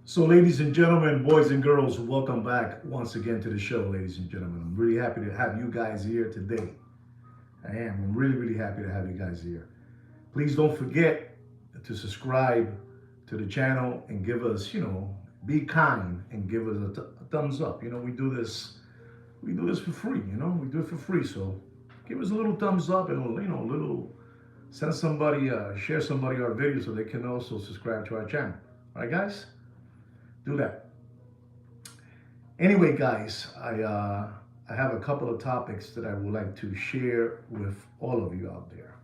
So, ladies and gentlemen, boys and girls, welcome back once again to the show, ladies and gentlemen. I'm really happy to have you guys here today. I am. I'm really, really happy to have you guys here. Please don't forget to subscribe to the channel and give us, be kind and give us a thumbs up. We do this for free. We do it for free. So, give us a little thumbs up and a little send somebody, share somebody our video so they can also subscribe to our channel. All right, guys, do that. Anyway, guys, I have a couple of topics that I would like to share with all of you out there.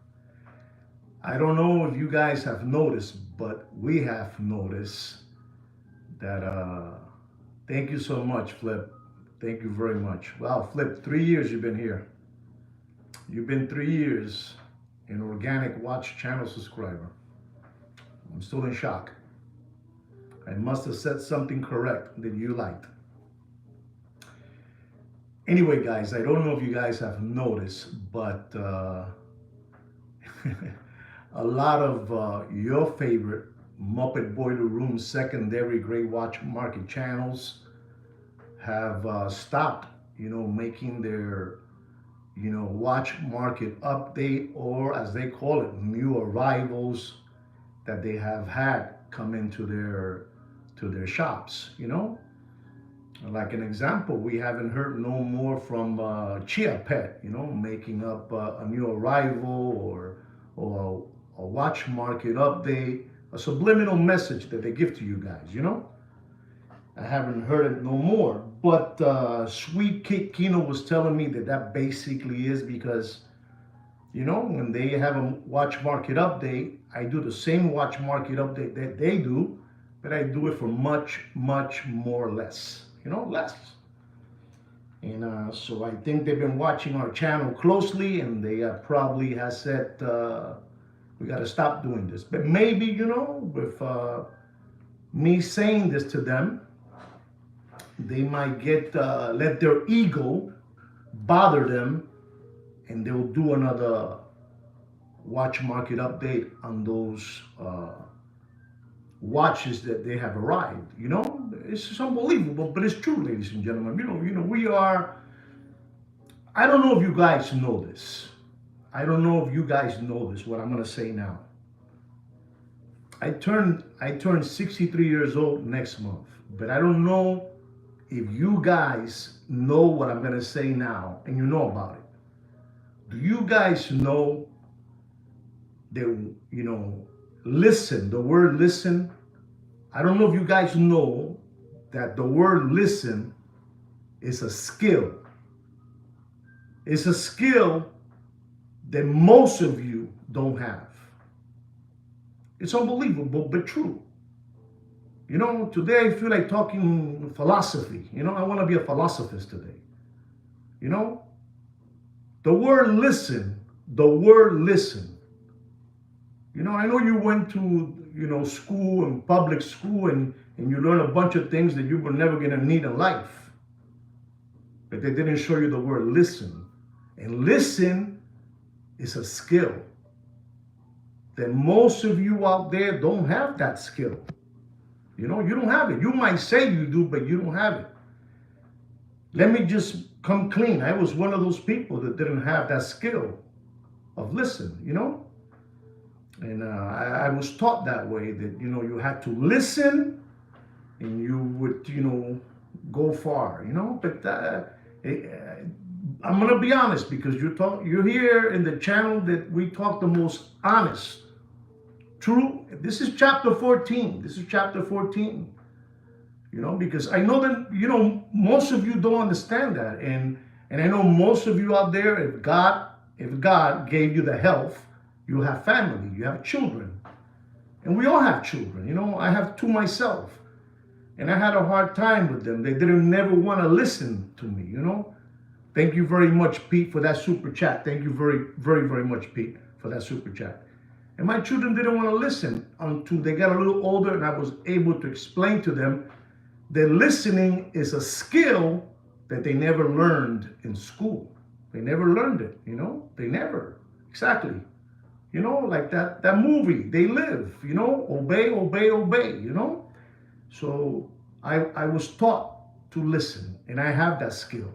I don't know if you guys have noticed, but we have noticed that. Thank you so much, Flip. Thank you very much. Wow, Flip, 3 years you've been here. You've been 3 years an organic watch channel subscriber. I'm still in shock. I must have said something correct that you liked. Anyway, guys, I don't know if you guys have noticed, but a lot of your favorite Muppet Boiler Room secondary gray watch market channels have stopped, making their, watch market update, or as they call it, new arrivals that they have had come into their shops, Like an example, we haven't heard no more from Chia Pet, making up a new arrival or a watch market update, a subliminal message that they give to you guys. I haven't heard it no more. But Sweet Kid Kino was telling me that basically is because, when they have a watch market update, I do the same watch market update that they do, but I do it for much, much more less. Less. And so I think they've been watching our channel closely, and they probably has said, we got to stop doing this. But maybe, with me saying this to them, they might let their ego bother them, and they'll do another watch market update on those watches that they have arrived. It's just unbelievable, but it's true, ladies and gentlemen. We are. I don't know if you guys know this. I don't know if you guys know this. What I'm gonna say now. I turned 63 years old next month, but I don't know if you guys know what I'm gonna say now, and you know about it. Do you guys know that listen? The word listen. I don't know if you guys know that the word listen is a skill. It's a skill that most of you don't have. It's unbelievable, but true. Today I feel like talking philosophy. I want to be a philosophist today. The word listen, I know you went to, school and public school and you learn a bunch of things that you were never going to need in life. But they didn't show you the word listen. And listen is a skill that most of you out there don't have that skill. You don't have it. You might say you do, but you don't have it. Let me just come clean. I was one of those people that didn't have that skill of listen, And I was taught that way, that, you had to listen and you would, go far, But I'm going to be honest, because you're here in the channel that we talk the most honest. True. This is chapter 14. Because I know that, most of you don't understand that. And I know most of you out there, if God gave you the health, you have family, you have children. And we all have children. I have two myself. And I had a hard time with them. They didn't never want to listen to me, Thank you very much, Pete, for that super chat. Thank you very, very, very much, Pete, for that super chat. And my children didn't want to listen until they got a little older, and I was able to explain to them that listening is a skill that they never learned in school. They never learned it, They never. Exactly. Like that movie, They Live, obey, obey, obey, So I was taught to listen, and I have that skill.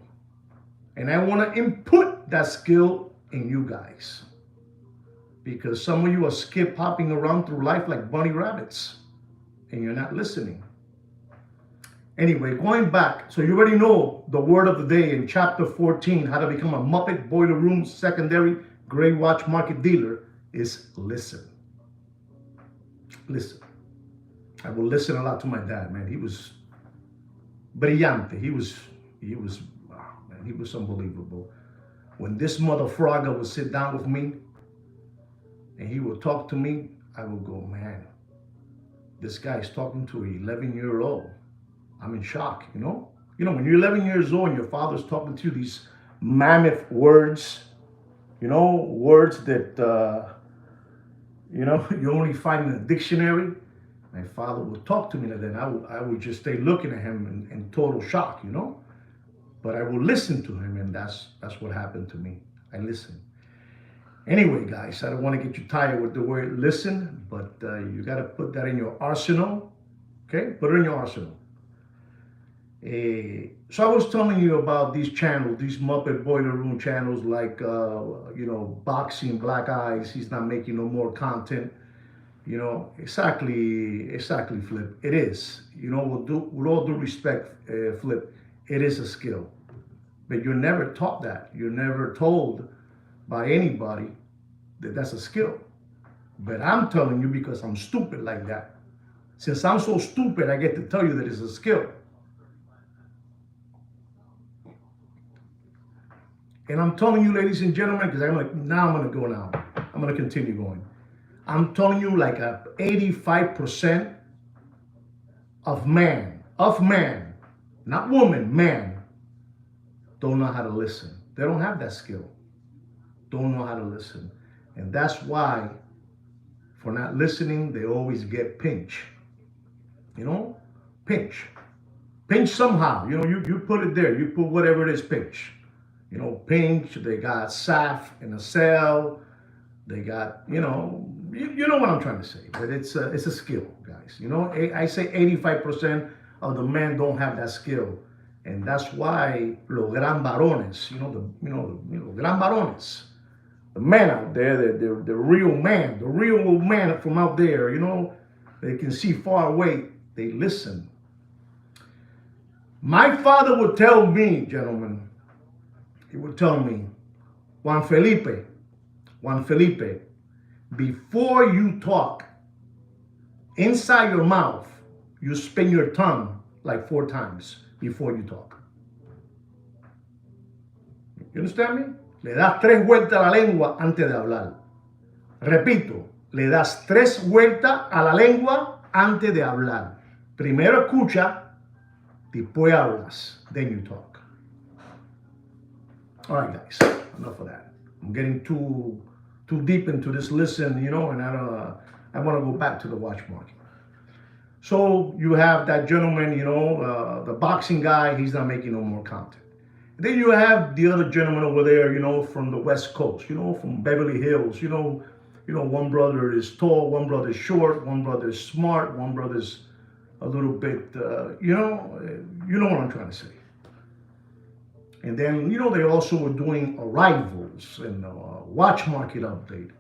And I want to input that skill in you guys. Because some of you are skip hopping around through life like bunny rabbits, and you're not listening. Anyway, going back, so you already know the word of the day in chapter 14, how to become a Muppet Boiler Room secondary gray watch market dealer, is listen. Listen. I will listen a lot to my dad, man. He was brillante. He was, oh, man, he was unbelievable. When this mother frogger would sit down with me and he would talk to me, I would go, man, this guy's talking to an 11-year-old. I'm in shock, you know? You know, when you're 11 years old and your father's talking to you these mammoth words, you know, words that, you know, you only find in a dictionary. My father would talk to me, and then I would just stay looking at him in total shock, you know? But I would listen to him, and that's what happened to me. I listened. Anyway, guys, I don't want to get you tired with the word listen, but you got to put that in your arsenal, okay? Put it in your arsenal. So I was telling you about these channels, these Muppet Boiler Room channels, like, you know, Boxing Black Eyes. He's not making no more content. You know, exactly, Flip. It is. You know, with all due respect, Flip, it is a skill. But you're never taught that. You're never told by anybody that that's a skill. But I'm telling you because I'm stupid like that. Since I'm so stupid, I get to tell you that it's a skill. And I'm telling you, ladies and gentlemen, because I'm going to go now. I'm going to continue going. I'm telling you, like 85% of man, not woman, man, don't know how to listen. They don't have that skill. Don't know how to listen. And that's why, for not listening, they always get pinched. You know? Pinch. Pinch somehow. You know, you put it there. You put whatever it is, pinch. You know, pinch. They got SAF in a cell. They got, you know what I'm trying to say. But it's a skill, guys. You know, I say 85% of the men don't have that skill. And that's why los gran varones, gran varones, the men out there, the real man from out there, you know, they can see far away, they listen. My father would tell me, gentlemen, he would tell me, Juan Felipe, before you talk, inside your mouth, you spin your tongue like 4 times before you talk. You understand me? Le das 3 vueltas a la lengua antes de hablar. Repito, le das 3 vueltas a la lengua antes de hablar. Primero escucha, después hablas, then you talk. All right, guys, enough of that. I'm getting too deep into this listen, you know, and I want to go back to the watch market. So you have that gentleman, you know, the boxing guy, he's not making no more content. And then you have the other gentleman over there, you know, from the West Coast, you know, from Beverly Hills, you know, one brother is tall, one brother is short, one brother is smart, one brother's a little bit, you know what I'm trying to say. And then, you know, they also were doing arrivals and watch market update.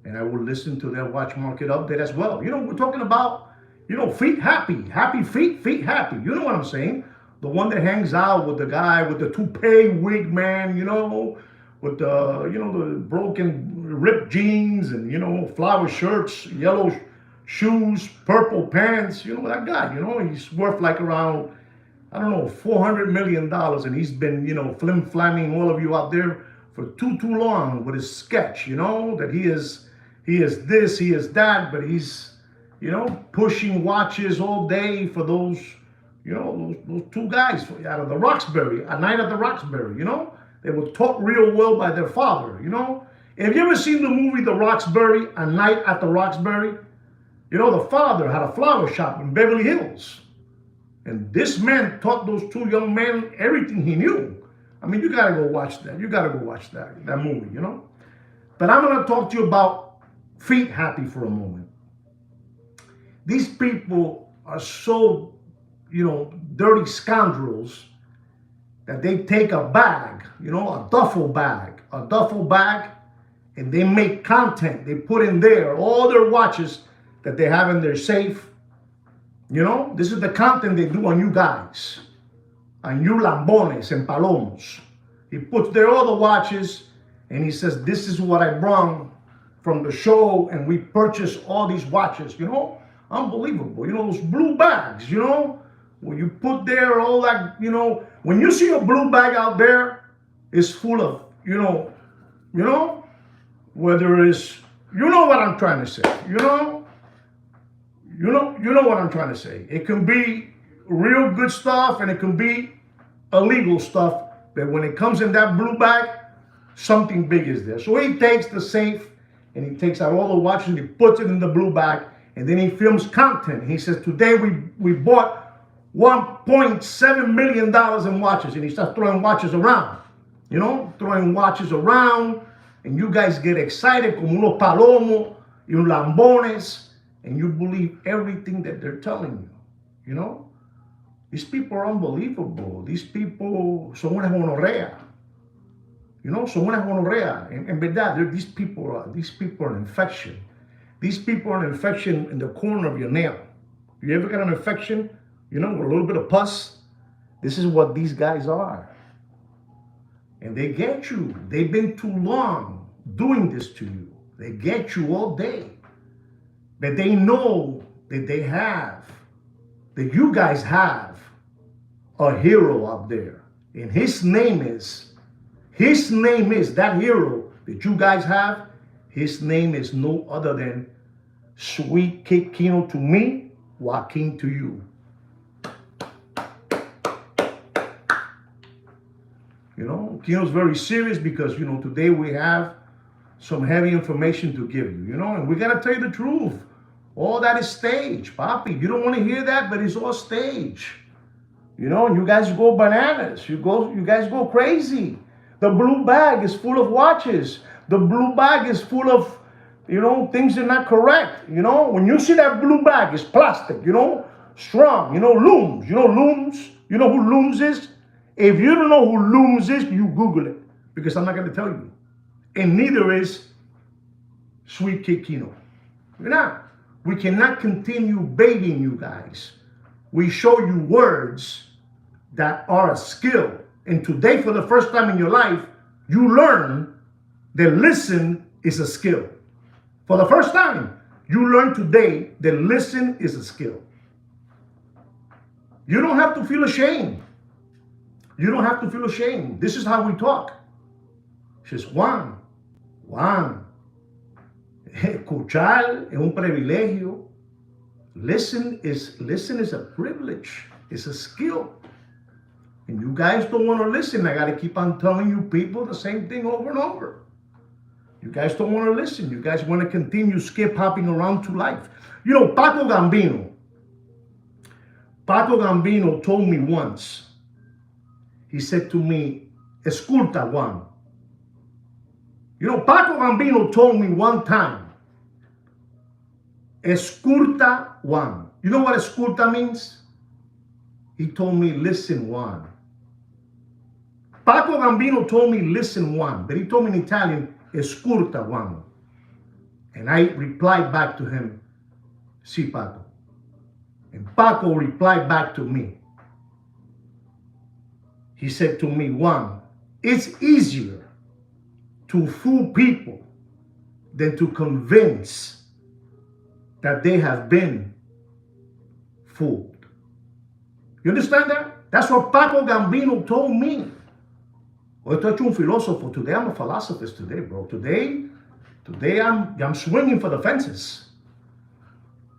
And I will listen to their watch market update as well. You know, we're talking about, you know, feet happy feet happy. You know what I'm saying? The one that hangs out with the guy with the toupee wig, man, you know, with the, you know, the broken ripped jeans and, you know, flower shirts, yellow shoes, purple pants, you know, that guy, you know, he's worth like around, I don't know, $400 million, and he's been, you know, flim-flamming all of you out there for too long with his sketch, you know, that he is this, he is that, but he's, you know, pushing watches all day for those, you know, those 2 guys out of the Roxbury, A Night at the Roxbury, you know, they were taught real well by their father, you know. Have you ever seen the movie The Roxbury, A Night at the Roxbury? You know, the father had a flower shop in Beverly Hills. And this man taught those 2 young men everything he knew. I mean, you got to go watch that. You got to go watch that movie, you know. But I'm going to talk to you about feet happy for a moment. These people are so dirty scoundrels that they take a bag, a duffel bag, and they make content. They put in there all their watches that they have in their safe. This is the content they do on you guys, on you lambones and palomos. He puts there all the watches, and he says, this is what I brought from the show, and we purchased all these watches, unbelievable. Those blue bags, when you put there all that, when you see a blue bag out there, it's full of, whether it's, what I'm trying to say, you know what I'm trying to say. It can be real good stuff, and it can be illegal stuff, but when it comes in that blue bag, something big is there. So he takes the safe, and he takes out all the watches, and he puts it in the blue bag, and then he films content. He says, today we bought $1.7 million in watches, and he starts throwing watches around, and you guys get excited, como unos palomos, y unos lambones, and you believe everything that they're telling you, These people are unbelievable. These people son una gonorrea. Son una gonorrea. En verdad, these people are an infection. These people are an infection in the corner of your nail. You ever got an infection, with a little bit of pus? This is what these guys are. And they get you. They've been too long doing this to you. They get you all day. But they know that that you guys have a hero out there. And his name is that hero that you guys have. His name is no other than Sweet Kid Kino to me, Joaquin to you. Kino's very serious because, today we have some heavy information to give you, and we got to tell you the truth. All that is stage, Papi. You don't want to hear that, but it's all stage. And you guys go bananas. You guys go crazy. The blue bag is full of watches. The blue bag is full of, things that are not correct. When you see that blue bag, it's plastic, strong, looms. Looms? You know who Looms is? If you don't know who Looms is, you Google it, because I'm not going to tell you. And neither is Sweet Kid Kino. We cannot continue baiting you guys. We show you words that are a skill. And today, for the first time in your life, you learn that listen is a skill. For the first time, you learn today that listen is a skill. You don't have to feel ashamed. This is how we talk. It's just Juan. Escuchar es un privilegio. Listen is a privilege. It's a skill. And you guys don't want to listen. I got to keep on telling you people the same thing over and over. You guys don't want to listen. You guys want to continue skip hopping around to life. Paco Gambino told me once. He said to me, esculta, Juan. Paco Gambino told me one time, esculta, Juan. You know what esculta means? He told me, listen, Juan. Paco Gambino told me, listen, Juan. But he told me in Italian, esculta, Juan. And I replied back to him, si, Paco. And Paco replied back to me. He said to me, Juan, it's easier to fool people than to convince that they have been fooled. You understand that? That's what Paco Gambino told me. Hoy estoy hecho un filósofo. Today I'm a philosophist today, bro. Today I'm swinging for the fences.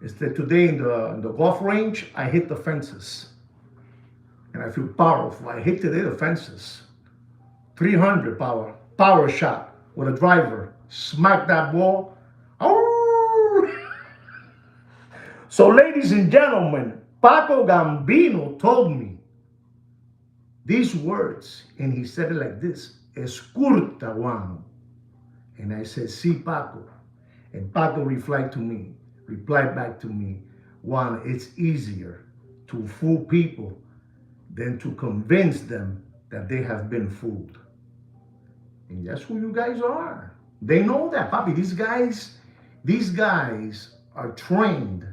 It's that today in the golf range, I hit the fences. And I feel powerful. I hit today the fences. 300 power shot with a driver. Smack that ball. Oh! So ladies and gentlemen, Paco Gambino told me these words, and he said it like this, esculta, Juan. And I said, si, Paco. And Paco replied back to me, Juan, it's easier to fool people than to convince them that they have been fooled. And that's who you guys are. They know that, Papi. These guys are trained.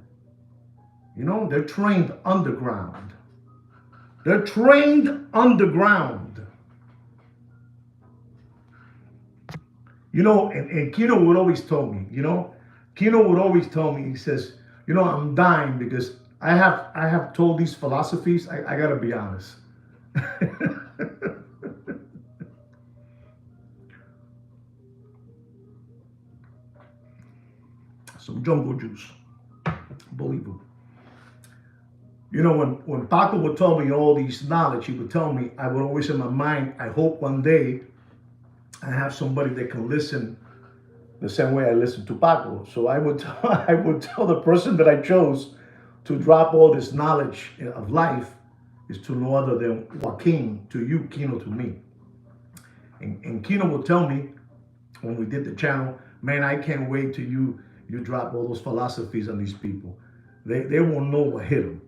You know, they're trained underground. They're trained underground. You know, and Kino would always tell me, Kino would always tell me, he says, I'm dying because I have told these philosophies, I gotta be honest. Some jungle juice. Unbelievable. When Paco would tell me all these knowledge, he would tell me, I would always in my mind, I hope one day I have somebody that can listen the same way I listen to Paco. So I would I would tell the person that I chose to drop all this knowledge of life is to no other than Joaquin, to you, Kino, to me. And Kino will tell me when we did the channel, man, I can't wait till you drop all those philosophies on these people. They won't know what hit them,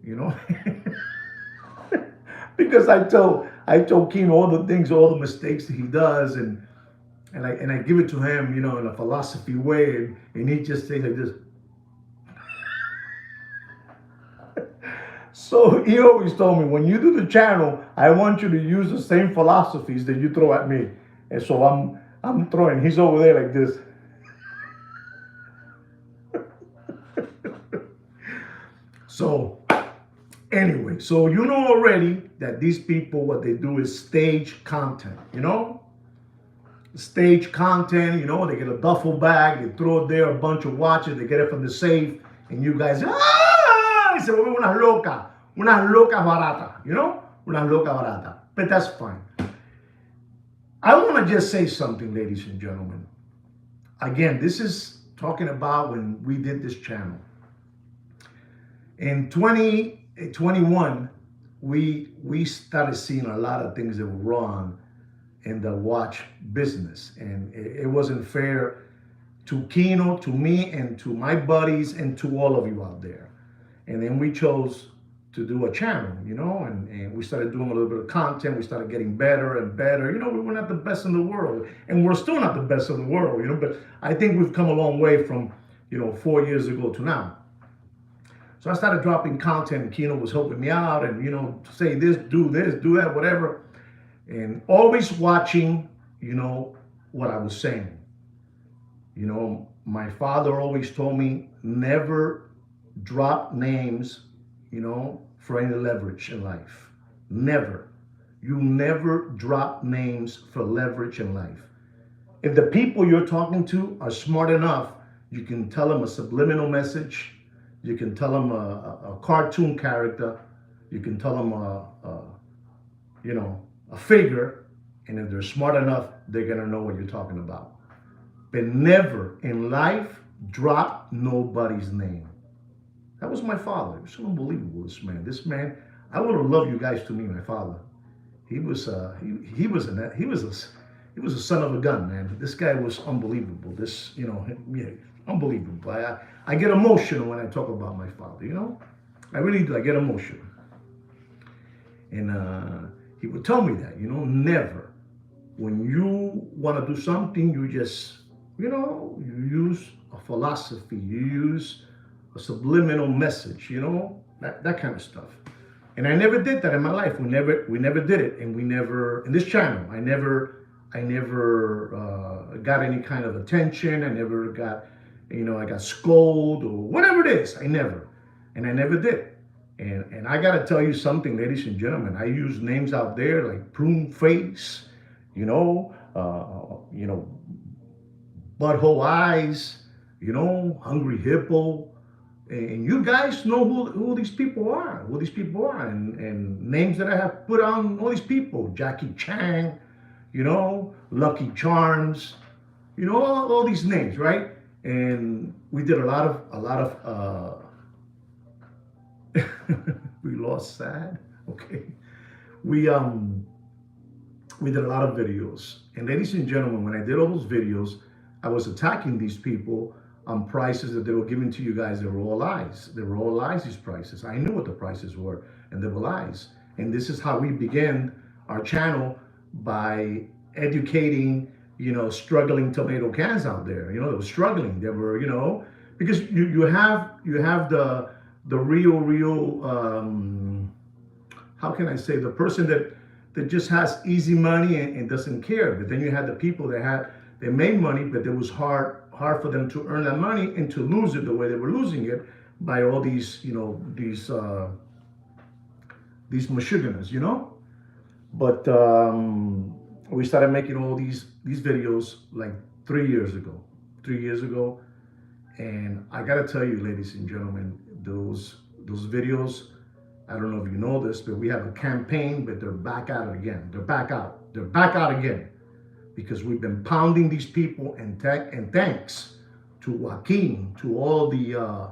because I told Kino all the things, all the mistakes that he does, and I give it to him, in a philosophy way, and he just says like this. So he always told me, when you do the channel, I want you to use the same philosophies that you throw at me. And so I'm throwing. He's over there like this. So anyway, so you know already that these people, what they do is stage content, Stage content, they get a duffel bag, they throw it there, a bunch of watches, they get it from the safe, and you guys, se vuelve unas locas barata, unas locas barata. But that's fine. I want to just say something, ladies and gentlemen. Again, this is talking about when we did this channel. In 2021, we started seeing a lot of things that were wrong in the watch business, and it wasn't fair to Kino, to me, and to my buddies, and to all of you out there. And then we chose to do a channel, and we started doing a little bit of content. We started getting better and better. We were not the best in the world, and we're still not the best in the world, but I think we've come a long way from 4 years ago to now. So I started dropping content, and Kino was helping me out, and say this, do that, whatever. And always watching, what I was saying. My father always told me, never drop names, for any leverage in life. Never. You never drop names for leverage in life. If the people you're talking to are smart enough, you can tell them a subliminal message. You can tell them a cartoon character. You can tell them a figure, and if they're smart enough, they're gonna know what you're talking about. But never in life drop nobody's name. That was my father. It was so unbelievable. This man, I would have loved you guys to meet my father. He was a son of a gun, man. This guy was unbelievable. Unbelievable. I get emotional when I talk about my father. I really do. I get emotional, and he would tell me that, never. When you want to do something, you just, you use a philosophy, you use a subliminal message, that kind of stuff. And I never did that in my life. We never did it, and we never, in this channel, I never got any kind of attention. I never got, I got scolded or whatever it is. I never did. And I got to tell you something, ladies and gentlemen. I use names out there like Prune Face, Butthole Eyes, Hungry Hippo. And you guys know who these people are, and names that I have put on all these people. Jackie Chan, Lucky Charms, all these names, right? And we did a lot of we lost Sad. Okay. We did a lot of videos. And ladies and gentlemen, when I did all those videos, I was attacking these people on prices that they were giving to you guys. They were all lies. They were all lies, these prices. I knew what the prices were and devil eyes. And this is how we began our channel, by educating, struggling tomato cans out there. They were struggling. They were, because you have the real how can I say, the person that just has easy money and doesn't care. But then you had the people they made money, but it was hard for them to earn that money and to lose it the way they were losing it, by all these Michiganers, But we started making all these videos like 3 years ago. 3 years ago. And I gotta tell you, ladies and gentlemen, those videos, I don't know if you know this, but we have a campaign, but they're back at it again. They're back out. They're back out again. Because we've been pounding these people, and thanks to Joaquin, to all the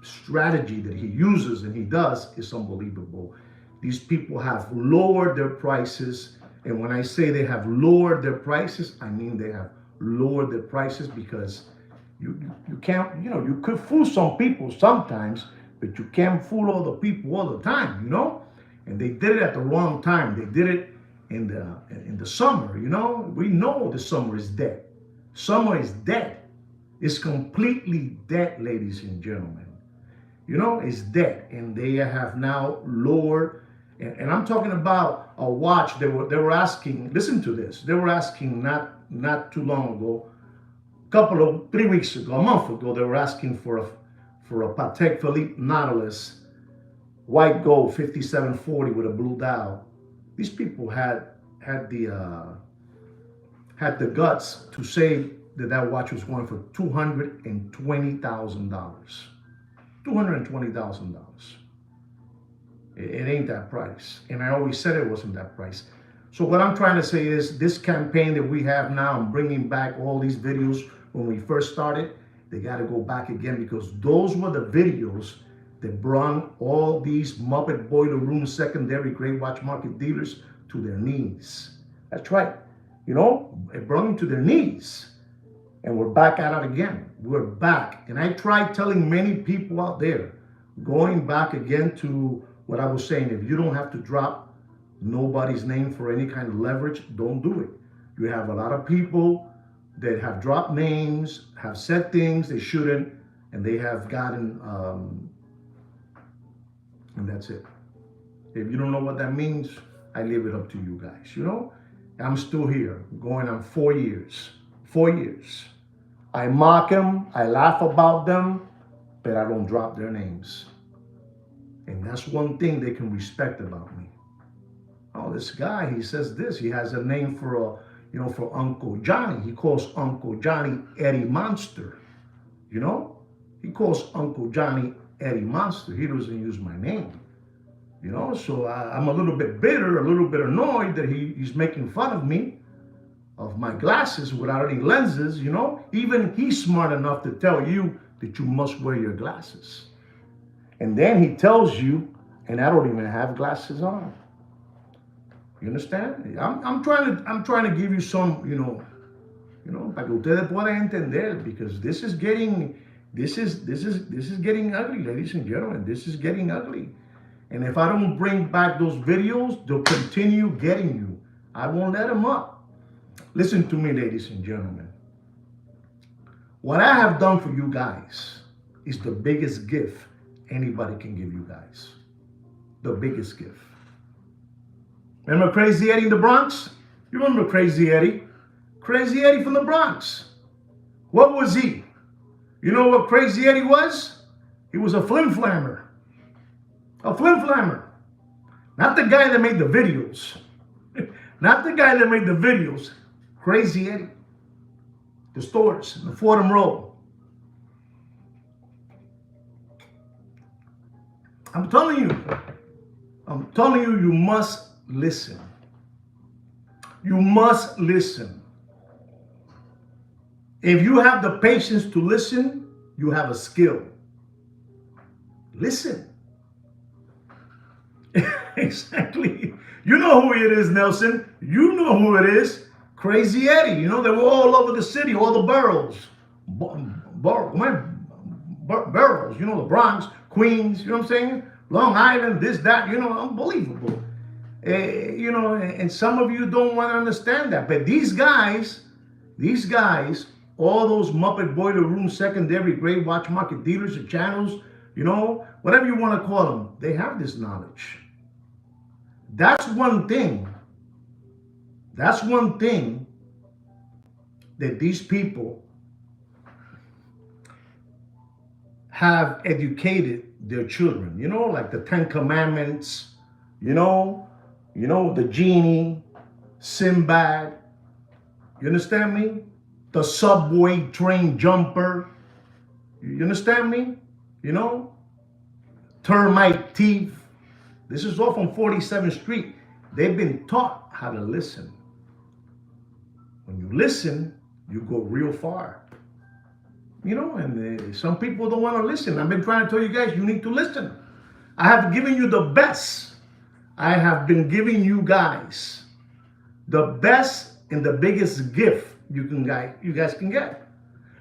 strategy that he uses and he does is unbelievable. These people have lowered their prices, and when I say they have lowered their prices, I mean they have lowered their prices, because you can't, you could fool some people sometimes, but you can't fool all the people all the time, And they did it at the wrong time. They did it in the summer, We know the summer is dead. Summer is dead. It's completely dead, ladies and gentlemen. It's dead, and they have now lowered. And I'm talking about a watch. They were asking. Listen to this. They were asking not too long ago, 3 weeks ago, a month ago. They were asking for a Patek Philippe Nautilus, white gold, 5740 with a blue dial. These people had the guts to say that watch was going for $220,000. $220,000. It ain't that price. And I always said it wasn't that price. So what I'm trying to say is, this campaign that we have now, I'm bringing back all these videos when we first started. They got to go back again, because those were the videos that brought all these Muppet Boiler Room secondary grade watch market dealers to their knees. That's right. It brought them to their knees. And we're back at it again. We're back. And I tried telling many people out there, going back again to what I was saying, if you don't have to drop nobody's name for any kind of leverage, don't do it. You have a lot of people that have dropped names, have said things they shouldn't, and they have gotten, and that's it. If you don't know what that means, I leave it up to you guys, I'm still here, going on 4 years. 4 years. I mock them, I laugh about them, but I don't drop their names. And that's one thing they can respect about me. Oh, this guy, he says this. He has a name for Uncle Johnny. He calls Uncle Johnny Eddie Monster. He calls Uncle Johnny Eddie Monster. He doesn't use my name. So I'm a little bit bitter, a little bit annoyed that he's making fun of me, of my glasses without any lenses, Even he's smart enough to tell you that you must wear your glasses. And then he tells you, and I don't even have glasses on. You understand? I'm trying to give you some, para que ustedes puedan entender, because this is getting ugly, ladies and gentlemen. This is getting ugly. And if I don't bring back those videos, they'll continue getting you. I won't let them up. Listen to me, ladies and gentlemen. What I have done for you guys is the biggest gift anybody can give you guys. The biggest gift. Remember Crazy Eddie in the Bronx? You remember Crazy Eddie? Crazy Eddie from the Bronx. What was he? You know what Crazy Eddie was? He was a flim-flammer. A flim-flammer. Not the guy that made the videos. Not the guy that made the videos. Crazy Eddie. The stores, the Fordham Road. I'm telling you, you must listen. You must listen. If you have the patience to listen, you have a skill. Listen. Exactly. You know who it is, Nelson. You know who it is. Crazy Eddie. They were all over the city, all the boroughs. Boroughs, the Bronx, Queens, you know what I'm saying? Long Island, this, that, unbelievable. And some of you don't want to understand that. But these guys, all those Muppet Boiler Room, secondary, grade watch market dealers or channels, whatever you want to call them, they have this knowledge. That's one thing. That's one thing that these people have educated their children, like the Ten Commandments, the genie, Sinbad, you understand me? The subway train jumper, you understand me? Termite thief. This is all from 47th Street. They've been taught how to listen. When you listen, you go real far. And some people don't want to listen. I've been trying to tell you guys, you need to listen. I have given you the best. I have been giving you guys the best and the biggest gift you guys can get.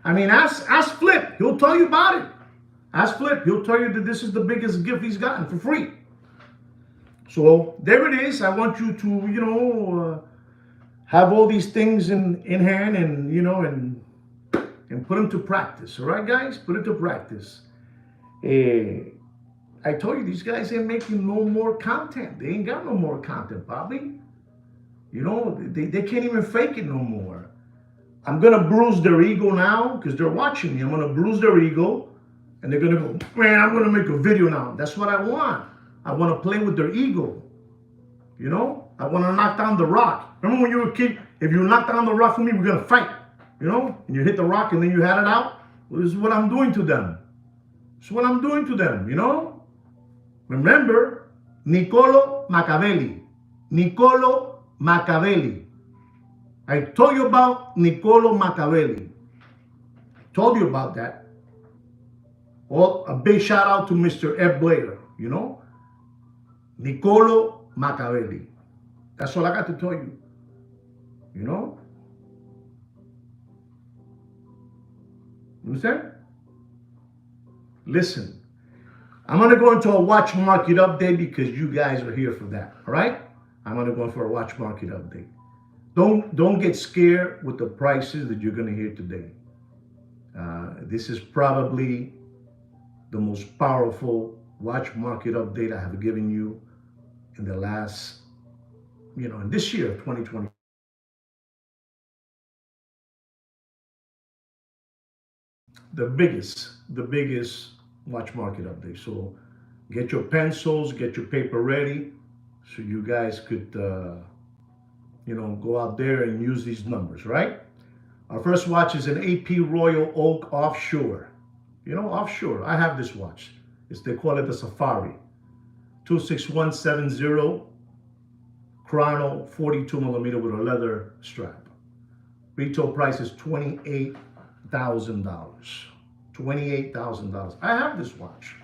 I mean, ask Flip. He'll tell you about it. Ask Flip. He'll tell you that this is the biggest gift he's gotten for free. So there it is. I want you to, have all these things in hand and put them to practice. All right, guys? Put it to practice. I told you, these guys ain't making no more content. They ain't got no more content, Bobby. They can't even fake it no more. I'm going to bruise their ego now because they're watching me. I'm going to bruise their ego and they're going to go, man, I'm going to make a video now. That's what I want. I want to play with their ego. I want to knock down the rock. Remember when you were a kid, if you knock down the rock for me, we're going to fight. And you hit the rock and then you had it out. Well, this is what I'm doing to them. This is what I'm doing to them, Remember, Niccolo Machiavelli. Niccolo Machiavelli. I told you about Niccolo Machiavelli. Told you about that. Well, a big shout out to Mr. Ed Blair, Niccolo Machiavelli. That's all I got to tell you. Understand? Listen, I'm going to go into a watch market update because you guys are here for that. All right? I'm going to go for a watch market update. Don't get scared with the prices that you're going to hear today. This is probably the most powerful watch market update I have given you in the last, in this year of 2020. The biggest watch market update. So get your pencils, get your paper ready so you guys could, go out there and use these numbers, right? Our first watch is an AP Royal Oak Offshore. Offshore. I have this watch. They call it the Safari. 26170 chrono, 42 millimeter with a leather strap. Retail price is $28,000. $28,000. I have this watch.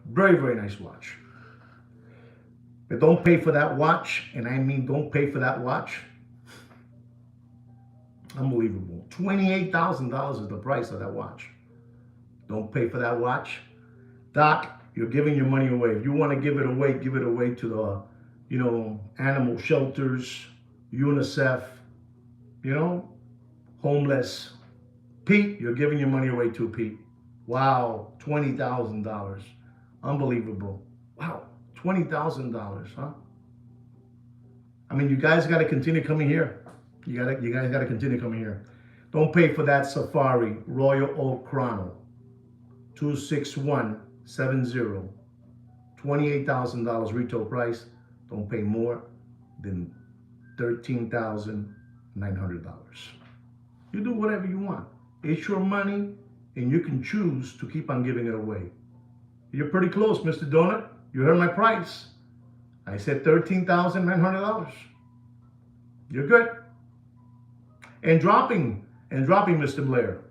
Very, very nice watch. But don't pay for that watch, and I mean don't pay for that watch. Unbelievable. $28,000 is the price of that watch. Don't pay for that watch. Doc, you're giving your money away. If you want to give it away to the, animal shelters, UNICEF, homeless. Pete, you're giving your money away too, Pete. Wow, $20,000. Unbelievable. Wow, $20,000, huh? I mean, you guys got to continue coming here. You guys got to continue coming here. Don't pay for that Safari Royal Oak Chrono. 26170. $28,000 retail price. Don't pay more than $13,900. You do whatever you want. It's your money, and you can choose to keep on giving it away. You're pretty close, Mr. Donut. You heard my price. I said $13,900. You're good. And dropping, Mr. Blair.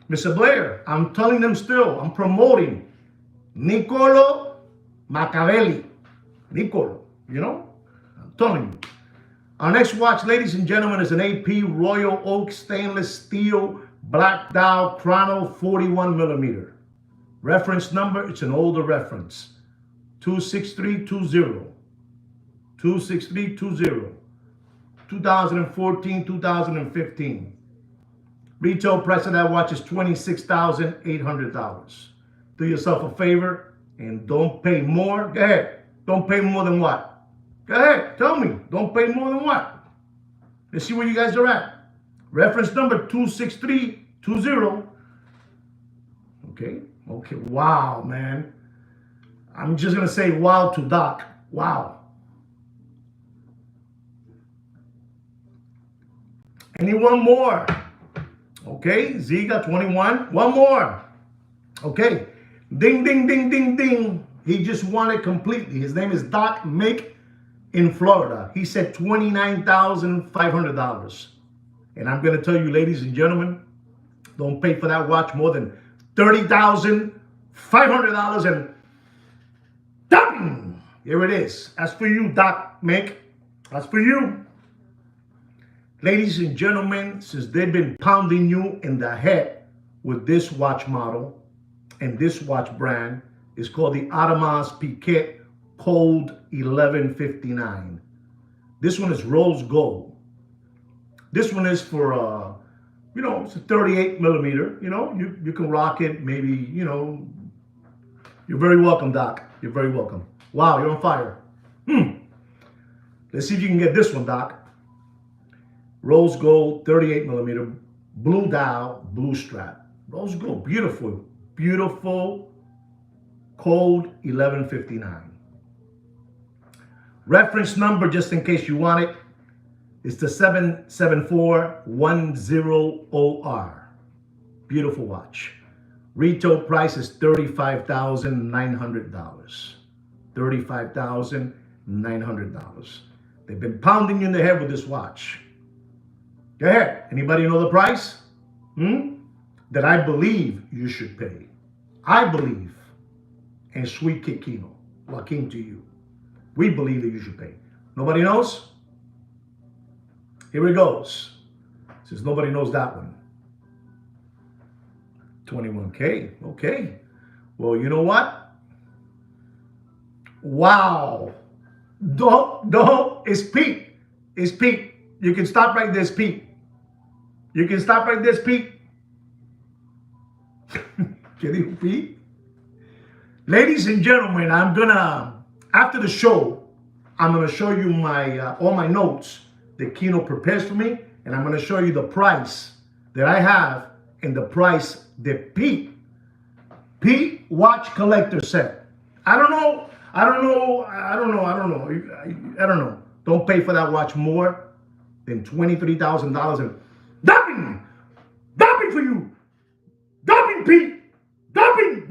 Mr. Blair, I'm telling them still, I'm promoting Niccolo Machiavelli. Niccolo, I'm telling you. Our next watch, ladies and gentlemen, is an AP Royal Oak stainless steel Black dial chrono 41 millimeter. Reference number, it's an older reference. 26320. 26320. 2014, 2015. Retail price of that watch is $26,800. Do yourself a favor and don't pay more. Go ahead. Don't pay more than what? Go ahead. Tell me. Don't pay more than what? Let's see where you guys are at. Reference number 26320. Okay. Okay. Wow, man. I'm just going to say wow to Doc. Wow. Anyone more? Okay. Ziga 21. One more. Okay. Ding, ding, ding, ding, ding. He just won it completely. His name is Doc Mick in Florida. He said $29,500. And I'm going to tell you, ladies and gentlemen, don't pay for that watch more than $30,500. And ding! Here it is. That's for you, Doc Mick. That's for you. Ladies and gentlemen, since they've been pounding you in the head with this watch model and this watch brand, is called the Audemars Piguet Code 1159. This one is rose gold. This one is for, it's a 38 millimeter. You can rock it. Maybe, you're very welcome, Doc. You're very welcome. Wow, you're on fire. Let's see if you can get this one, Doc. Rose gold, 38 millimeter, blue dial, blue strap. Rose gold, beautiful, beautiful. Code 1159. Reference number, just in case you want it, is the 77410OR. Beautiful watch. Retail price is $35,900. $35,900. They've been pounding you in the head with this watch. Go ahead. Anybody know the price? That I believe you should pay. I believe. And Sweet Kikino, Joaquin to you. We believe that you should pay. Nobody knows? Here it goes. Since nobody knows that one. 21K. Okay. Well, you know what? Wow. Don't. It's Pete. It's Pete. You can stop right there, Pete. You can stop right there, Pete. ¿Qué dijo Pete? Ladies and gentlemen, I'm gonna, after the show, I'm gonna show you my all my notes that Kino prepares for me, and I'm gonna show you the price that I have and the price that Pete watch collector said. I don't know. Don't pay for that watch more than $23,000 and dumping for you. Dumping, Pete. Dumping.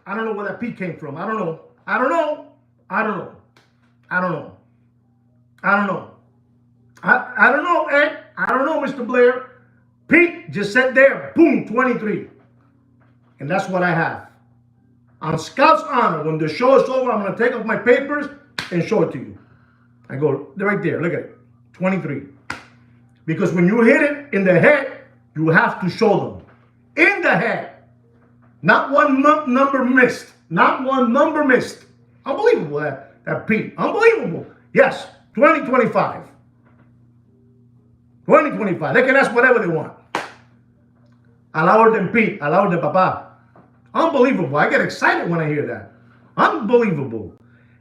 I don't know where that Pete came from. I don't know, Ed. I don't know, Mr. Blair. Pete just said there, boom, 23. And that's what I have. On Scout's honor, when the show is over, I'm going to take off my papers and show it to you. I go, right there, look at it, 23. Because when you hit it in the head, you have to show them. In the head. Not one number missed. Not one number missed. Unbelievable, that Pete. Unbelievable. Yes, 2025. 2025. They can ask whatever they want. A la orden, Pete. A la orden, Papa. Unbelievable. I get excited when I hear that. Unbelievable.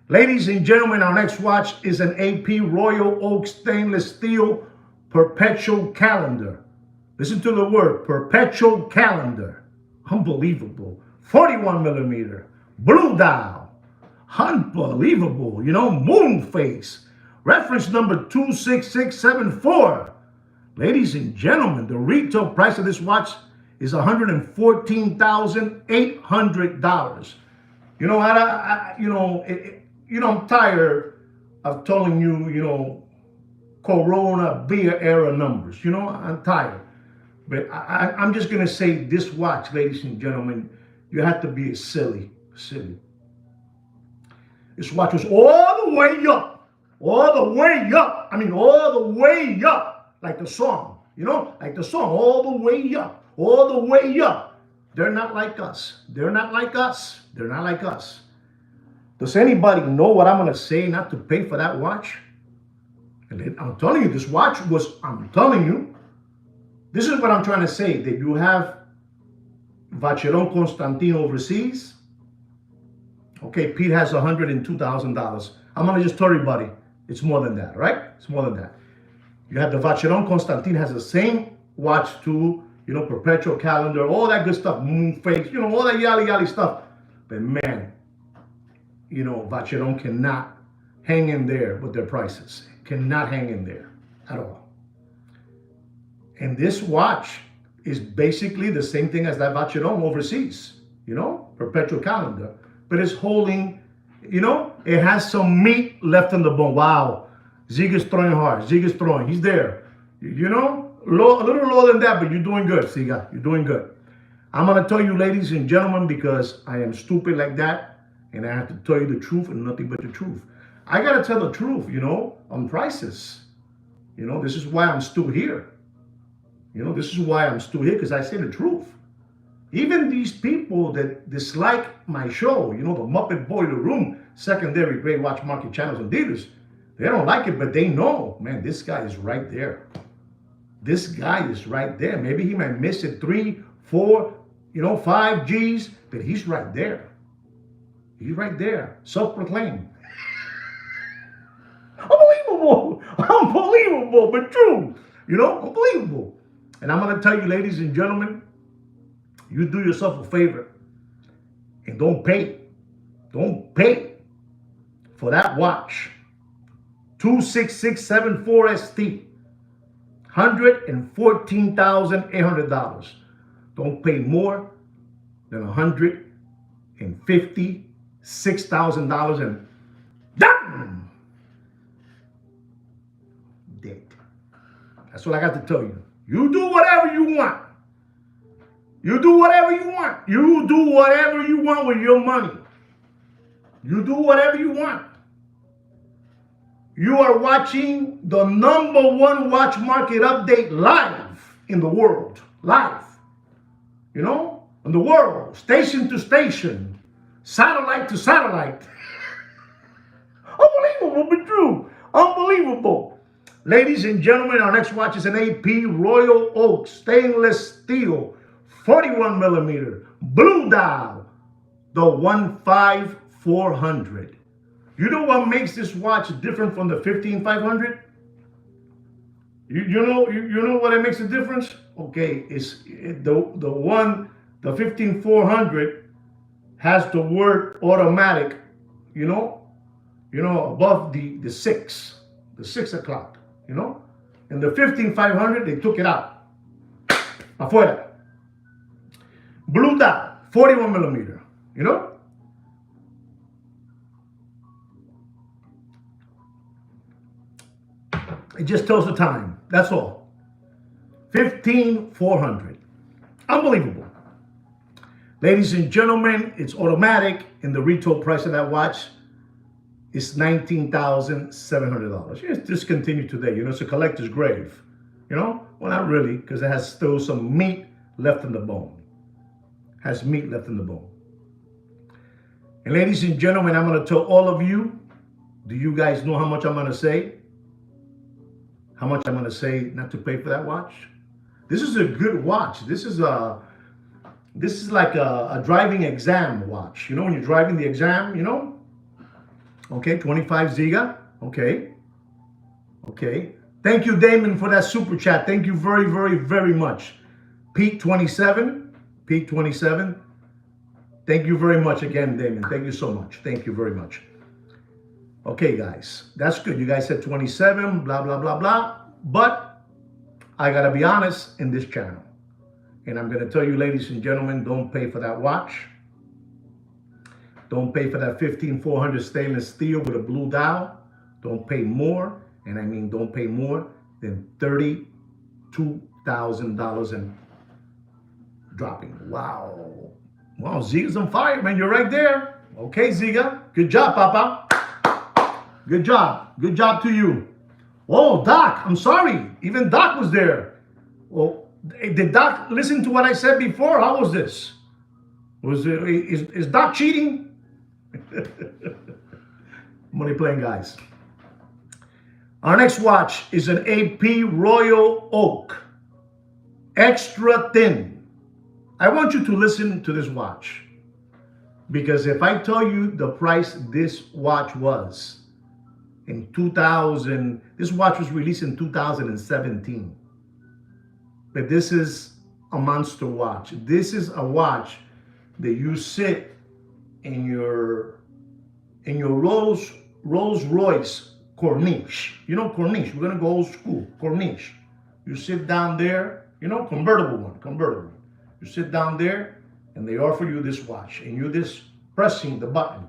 Ladies and gentlemen, our next watch is an AP Royal Oak Stainless Steel Perpetual Calendar. Listen to the word, Perpetual Calendar. Unbelievable. 41 millimeter. Blue dial. Unbelievable. Moon face. Reference number 26674. Ladies and gentlemen, the retail price of this watch is $114,800. I'm tired of telling you, Corona beer era numbers. I'm tired. But I'm just going to say this watch, ladies and gentlemen, you have to be silly. This watch was all the way up. All the way up. Like the song. You know, like the song, all the way up, all the way up. They're not like us. They're not like us. They're not like us. Does anybody know what I'm going to say not to pay for that watch? And I'm telling you, this watch was, I'm telling you, this is what I'm trying to say, that you have Vacheron Constantin overseas. Okay, Pete has $102,000. I'm going to just tell everybody, it's more than that, right? It's more than that. You have the Vacheron Constantin has the same watch too, you know, perpetual calendar, all that good stuff, moon phase, you know, all that yally stuff. But man, you know, Vacheron cannot hang in there with their prices. Cannot hang in there at all. And this watch is basically the same thing as that Vacheron overseas, you know, perpetual calendar. But it's holding, you know, it has some meat left in the bone. Wow. Zig is throwing hard. Zig is throwing. He's there. You know, a little lower than that, but you're doing good, Ziga. You're doing good. I'm going to tell you, ladies and gentlemen, because I am stupid like that, and I have to tell you the truth and nothing but the truth. I got to tell the truth, you know, on prices. You know, this is why I'm still here. You know, this is why I'm still here, because I say the truth. Even these people that dislike my show, you know, the Muppet Boiler Room, secondary great watch market channels and dealers, they don't like it, but they know, man, this guy is right there. This guy is right there. Maybe he might miss it 3, 4, you know, 5 G's, but he's right there. He's right there. Self-proclaimed. Unbelievable. Unbelievable, but true. You know, unbelievable. And I'm going to tell you, ladies and gentlemen, you do yourself a favor and don't pay for that watch. 26674 ST, $114,800. Don't pay more than $156,000 and done. Dead. That's what I got to tell you. You do whatever you want. You do whatever you want. You do whatever you want with your money. You do whatever you want. You are watching the #1 watch market update live in the world. Live. You know, in the world. Station to station. Satellite to satellite. Unbelievable, but true. Unbelievable. Ladies and gentlemen, our next watch is an AP Royal Oak stainless steel 41 millimeter blue dial, the 15400. You know what makes this watch different from the 15500? You know what it makes a difference? Okay, it's the 15400 has the word automatic, you know above the 6 o'clock, you know. And the 15500 they took it out. Afuera. Blue dial, 41 millimeter, you know. It just tells the time. That's all. 15400. Unbelievable. Ladies and gentlemen, it's automatic, and the retail price of that watch is $19,700. It's discontinued today. You know, it's a collector's grave. You know? Well, not really, because it has still some meat left in the bone. Has meat left in the bone. And ladies and gentlemen, I'm going to tell all of you, do you guys know how much I'm going to say? How much I'm going to say not to pay for that watch? This is a good watch. This is like a driving exam watch. You know, when you're driving the exam, you know? Okay, 25 Ziga. Okay. Thank you, Damon, for that super chat. Thank you very, very, very much. Pete 27. Thank you very much again, Damon. Thank you so much. Thank you very much. Okay, guys, that's good. You guys said 27, blah, blah, blah, blah. But I got to be honest in this channel. And I'm going to tell you, ladies and gentlemen, don't pay for that watch. Don't pay for that 15400 stainless steel with a blue dial. Don't pay more. And I mean, don't pay more than $32,000 and dropping. Wow. Wow, Ziga's on fire, man. You're right there. Okay, Ziga. Good job, Papa. Good job. Good job to you. Oh, Doc, I'm sorry. Even Doc was there. Well, did Doc listen to what I said before? How was this? Is Doc cheating? Money playing guys. Our next watch is an AP Royal Oak, extra thin. I want you to listen to this watch, because if I tell you the price this watch was in 2000, this watch was released in 2017. But this is a monster watch. This is a watch that you sit in your Rolls Royce Corniche. You know Corniche, we're gonna go old school, Corniche. You sit down there, you know, convertible one. You sit down there and they offer you this watch and you're just pressing the button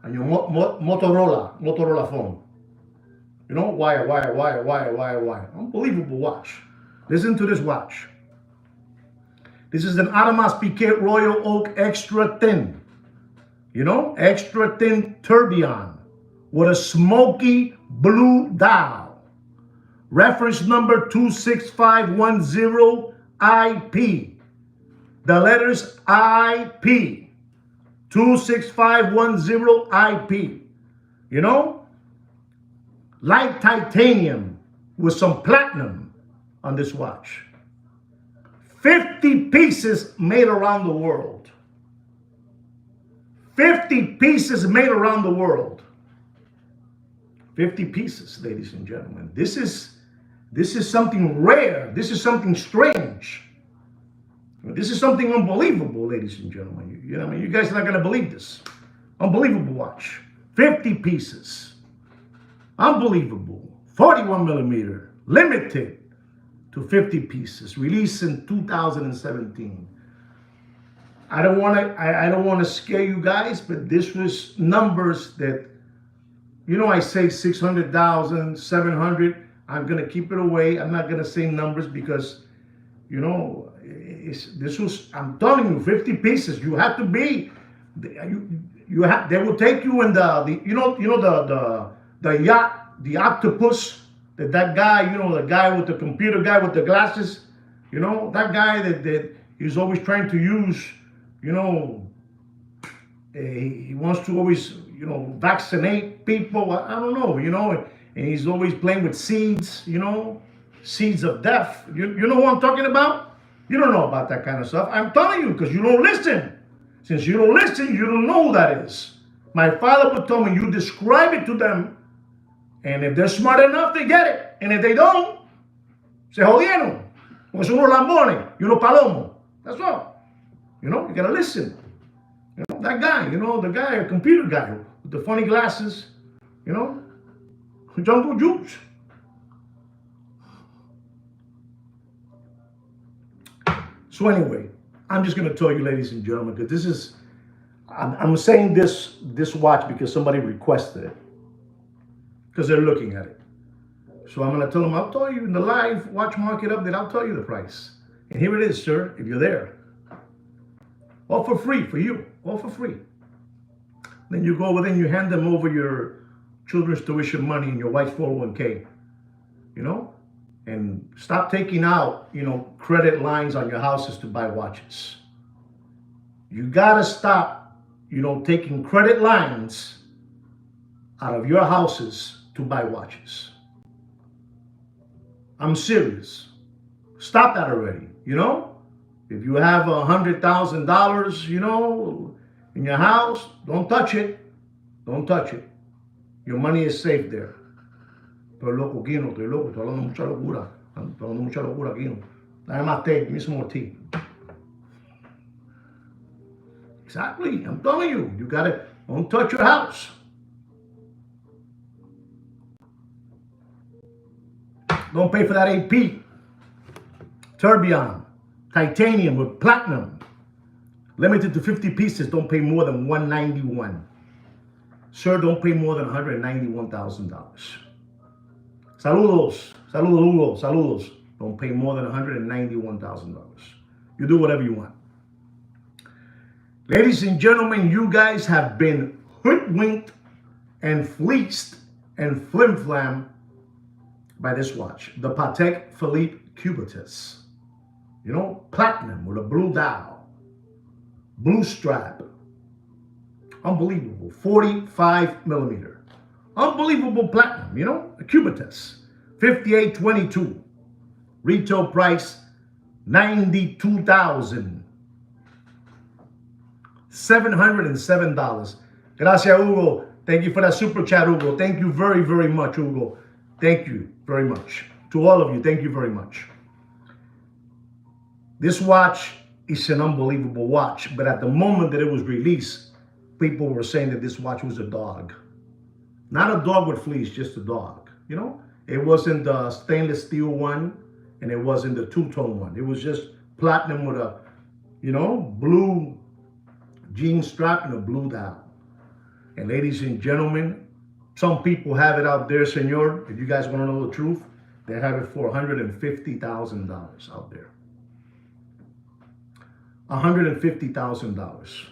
on your Motorola phone. You know, wire. Unbelievable watch. Listen to this watch. This is an Audemars Piguet Royal Oak extra thin. You know, extra thin tourbillon with a smoky blue dial. Reference number 26510 IP. The letters IP. 26510 IP. You know, light titanium with some platinum on this watch. 50 pieces made around the world. 50 pieces made around the world. 50 pieces, ladies and gentlemen. This is something rare. This is something strange. This is something unbelievable, ladies and gentlemen. You know, I mean, you guys are not going to believe this. Unbelievable watch. 50 pieces. Unbelievable. 41 millimeter. Limited to 50 pieces. Released in 2017. I don't want to scare you guys, but this was numbers that, you know, I say 600,000, 700. I'm going to keep it away. I'm not going to say numbers because, you know, I'm telling you, 50 pieces. You have to be, they will take you in the yacht, the octopus, that guy, you know, the guy with the computer guy with the glasses, you know, that guy that he's always trying to use, you know, he wants to always, you know, vaccinate people. I don't know, you know, and he's always playing with seeds, you know, seeds of death. You know what I'm talking about? You don't know about that kind of stuff. I'm telling you, because you don't listen. Since you don't listen, you don't know who that is. My father would tell me, you describe it to them, and if they're smart enough, they get it. And if they don't, se jodieron. Porque son unos lambones y unos palomos. That's all. You know, you gotta listen. You know, that guy, you know, the guy, a computer guy with the funny glasses, you know, Jungle Juice. So anyway, I'm just going to tell you, ladies and gentlemen, because this is, I'm saying this watch because somebody requested it, because they're looking at it. So I'm going to tell them, I'll tell you in the live watch market update, I'll tell you the price. And here it is, sir, if you're there. All for free for you, all for free. Then you go over there and you hand them over your children's tuition money and your wife's 401k, you know? And stop taking out, you know, credit lines on your houses to buy watches. You gotta stop, you know, taking credit lines out of your houses to buy watches. I'm serious. Stop that already, you know? If you have $100,000, you know, in your house, don't touch it. Don't touch it. Your money is safe there. Estoy loco, Kino, estoy loco, estoy hablando mucha locura, Kino. Dame más té, give me some more tea. Exactly, I'm telling you, you gotta, don't touch your house. Don't pay for that AP. Tourbillon, titanium with platinum. Limited to 50 pieces, don't pay more than $191. Sir, don't pay more than $191,000. Saludos, Hugo, saludos. Don't pay more than $191,000. You do whatever you want. Ladies and gentlemen, you guys have been hoodwinked and fleeced and flim-flam by this watch, the Patek Philippe Cubitus. You know, platinum with a blue dial, blue strap. Unbelievable. 45 millimeter. Unbelievable platinum, you know, a Cubitus. 5822. Retail price $92,707. Gracias, Hugo. Thank you for that super chat, Hugo. Thank you very, very much, Hugo. Thank you very much. To all of you, thank you very much. This watch is an unbelievable watch, but at the moment that it was released, people were saying that this watch was a dog. Not a dog with fleas, just a dog. You know, it wasn't the stainless steel one, and it wasn't the two-tone one. It was just platinum with a, you know, blue jean strap and a blue dial. And ladies and gentlemen, some people have it out there, senor. If you guys want to know the truth, they have it for $150,000 out there. $150,000.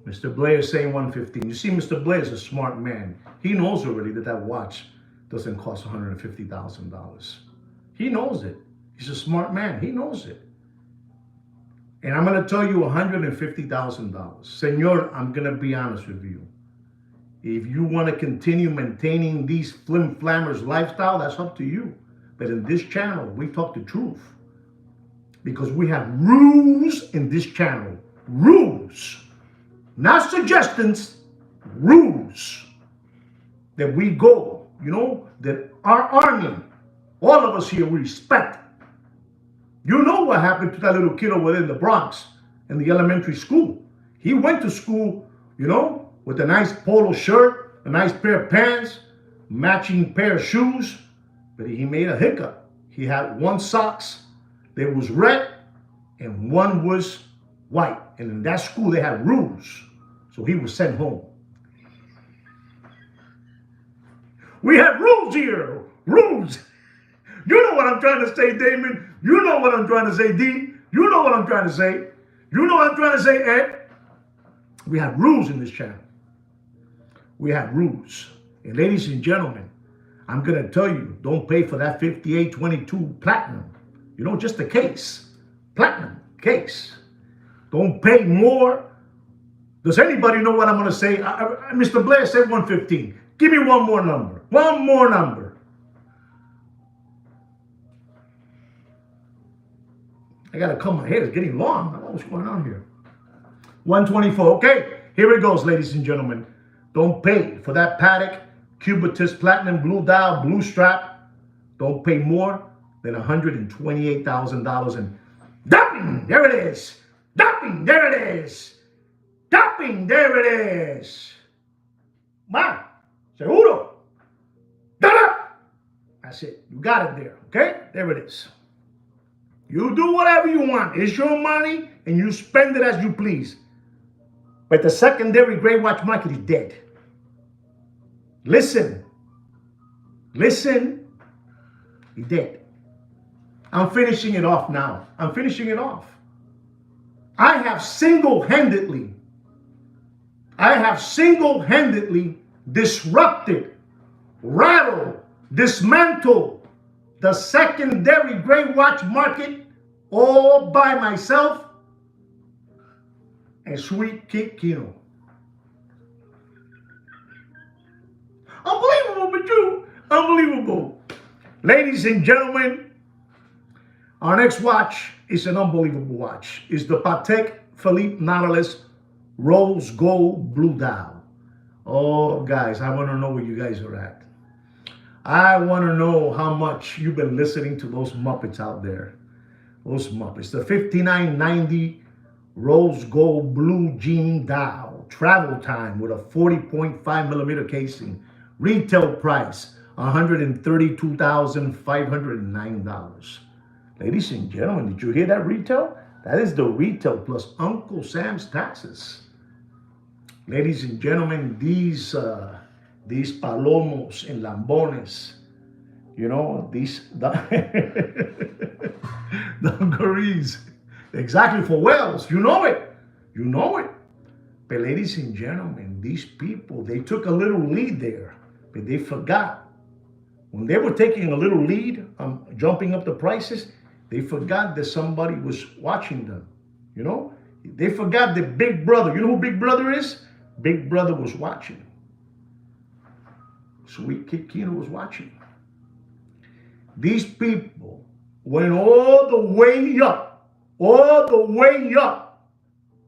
Mr. Blair is saying 115. You see, Mr. Blair is a smart man. He knows already that that watch doesn't cost $150,000. He knows it. He's a smart man. He knows it. And I'm going to tell you $150,000. Senor, I'm going to be honest with you. If you want to continue maintaining these flim-flammers lifestyle, that's up to you. But in this channel, we talk the truth. Because we have rules in this channel. Rules. Not suggestions. Rules. That we go, you know, that our army, all of us here, we respect. You know what happened to that little kid over there in the Bronx, in the elementary school. He went to school, you know, with a nice polo shirt, a nice pair of pants, matching pair of shoes, but he made a hiccup. He had one socks that was red and one was white. And in that school, they had rules. So he was sent home. We have rules here. Rules. You know what I'm trying to say, Damon. You know what I'm trying to say, D. You know what I'm trying to say. You know what I'm trying to say, Ed. We have rules in this channel. We have rules. And ladies and gentlemen, I'm going to tell you, don't pay for that 5822 platinum. You know, just a case. Platinum case. Don't pay more. Does anybody know what I'm going to say? Mr. Blair said 115. Give me one more number. One more number. I got to cut my hair. It's getting long. I don't know what's going on here. 124. Okay, here it goes, ladies and gentlemen. Don't pay for that Patek Cubitus Platinum Blue Dial, Blue Strap. Don't pay more than $128,000. And dumping, there it is. Dumping, there it is. Dumping, there it is. Ma, seguro. Da-da. That's it. You got it there, okay? There it is. You do whatever you want. It's your money, and you spend it as you please. But the secondary gray watch market is dead. Listen. Listen. He's dead. I'm finishing it off now. I'm finishing it off. I have single-handedly disrupted, rattled, dismantled the secondary gray watch market all by myself and Sweet Kid Kino. Unbelievable, but you, unbelievable. Ladies and gentlemen, our next watch is an unbelievable watch. It's the Patek Philippe Nautilus Rose Gold Blue Dial. Oh, guys, I want to know where you guys are at. I want to know how much you've been listening to those Muppets out there. Those Muppets. The 5990 Rose Gold Blue Jean Dial. Travel time with a 40.5 millimeter casing. Retail price, $132,509. Ladies and gentlemen, did you hear that retail? That is the retail plus Uncle Sam's taxes. Ladies and gentlemen, these palomos and lambones, you know, these dungarees, exactly for whales. You know it. You know it. But ladies and gentlemen, these people, they took a little lead there, but they forgot. When they were taking a little lead, jumping up the prices, they forgot that somebody was watching them. You know, they forgot that Big Brother. You know who Big Brother is? Big Brother was watching. Sweet Kid Kino was watching. These people went all the way up, all the way up,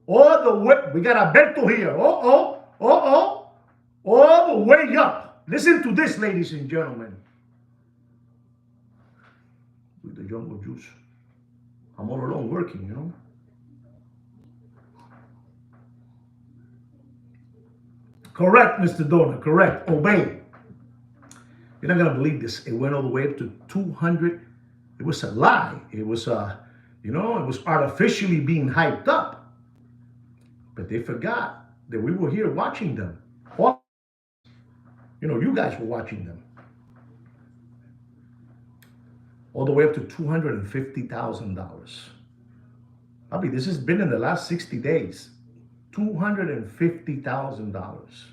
all the way. We got Alberto here. All the way up. Listen to this, ladies and gentlemen. With the jungle juice. I'm all alone working, you know. Correct, Mr. Donor. Correct. Obey. You're not going to believe this. It went all the way up to 200. It was a lie. It was, you know, it was artificially being hyped up. But they forgot that we were here watching them. You know, you guys were watching them. All the way up to $250,000. I mean, this has been in the last 60 days. $250,000.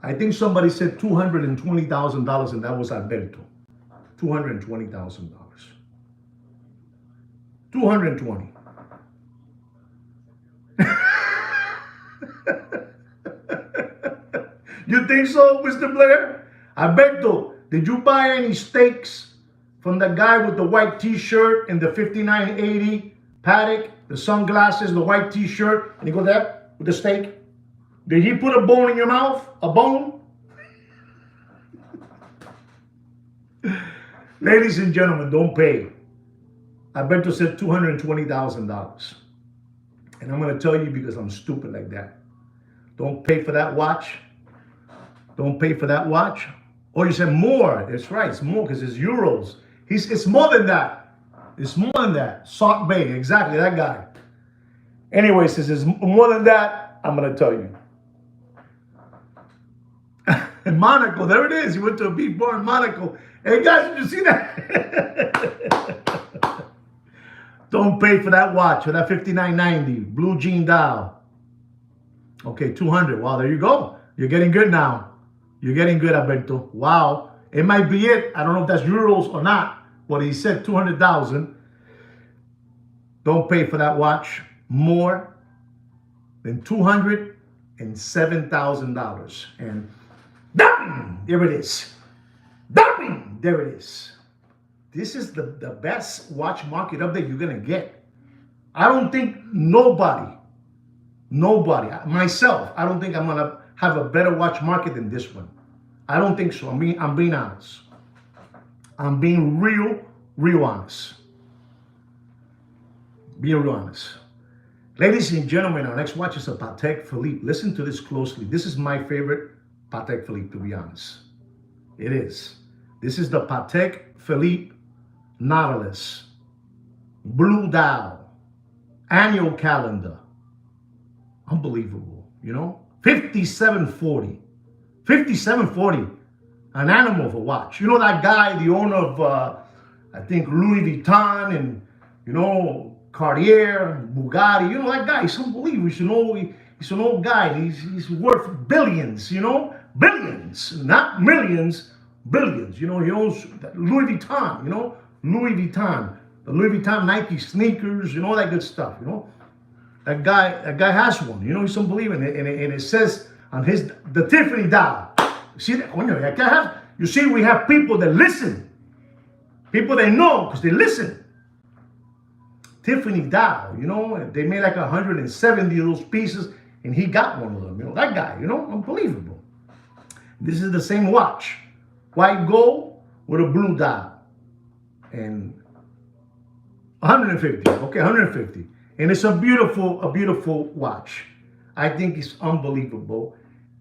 I think somebody said $220,000, and that was Alberto. $220,000. 220. You think so, Mr. Blair? Alberto, did you buy any steaks from the guy with the white t-shirt and the 5980 paddock, the sunglasses, the white t-shirt, and you go there with the steak? Did he put a bone in your mouth? A bone? Ladies and gentlemen, don't pay. Alberto said $220,000. And I'm going to tell you because I'm stupid like that. Don't pay for that watch. Don't pay for that watch. Oh, you said more. That's right. It's more because it's euros. It's more than that. It's more than that. Salt Bay. Exactly. That guy. Anyway, since it's more than that, I'm going to tell you. In Monaco, there it is. He went to a beef bar in Monaco. Hey, guys, did you see that? Don't pay for that watch, for that 5990 blue jean dial. Okay, 200. Wow, there you go. You're getting good now. You're getting good, Alberto. Wow. It might be it. I don't know if that's euros or not, but he said 200,000. Don't pay for that watch more than $207,000. And there it is. There it is. This is the best watch market update you're going to get. I don't think nobody, myself, I don't think I'm going to have a better watch market than this one. I don't think so. I'm being honest. I'm being real honest. Being real honest. Ladies and gentlemen, our next watch is a Patek Philippe. Listen to this closely. This is my favorite Patek Philippe, to be honest. It is. This is the Patek Philippe Nautilus. Blue dial. Annual calendar. Unbelievable, you know? 5740. 5740. An animal of a watch. You know that guy, the owner of, I think, Louis Vuitton and, you know, Cartier, Bugatti. You know that guy. He's unbelievable. He's an old guy. He's worth billions, you know? Billions. Not millions, billions. You know, he owns Louis Vuitton, you know? Louis Vuitton. The Louis Vuitton Nike sneakers, you know, all that good stuff, you know? That guy has one. You know, he's unbelievable. And it says on the Tiffany dial. See that? You see, we have people that listen. People that know because they listen. Tiffany dial, you know, they made like 170 of those pieces, and he got one of them. You know, that guy, you know, unbelievable. This is the same watch. White gold with a blue dial. And 150. Okay, 150. And it's a beautiful watch. I think it's unbelievable.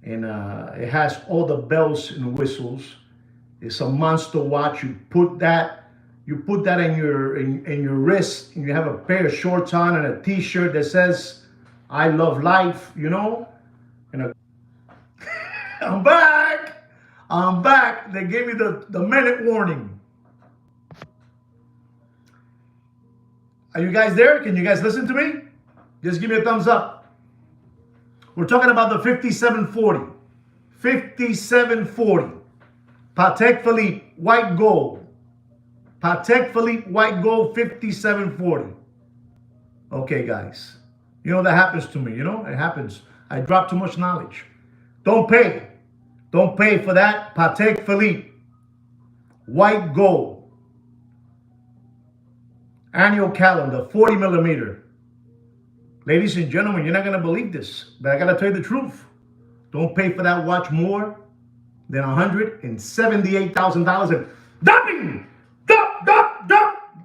And it has all the bells and whistles. It's a monster watch. You put that in your wrist, and you have a pair of shorts on and a t-shirt that says "I love life," you know. And I'm back. They gave me the minute warning. Are you guys there? Can you guys listen to me? Just give me a thumbs up. We're talking about the 5740. 5740. Patek Philippe, white gold. Patek Philippe, white gold, 5740. Okay, guys. You know, that happens to me. You know, it happens. I drop too much knowledge. Don't pay. Don't pay for that. Patek Philippe, white gold. Annual calendar, 40 millimeter. Ladies and gentlemen, you're not going to believe this, but I got to tell you the truth. Don't pay for that watch more than $178,000 in dumping,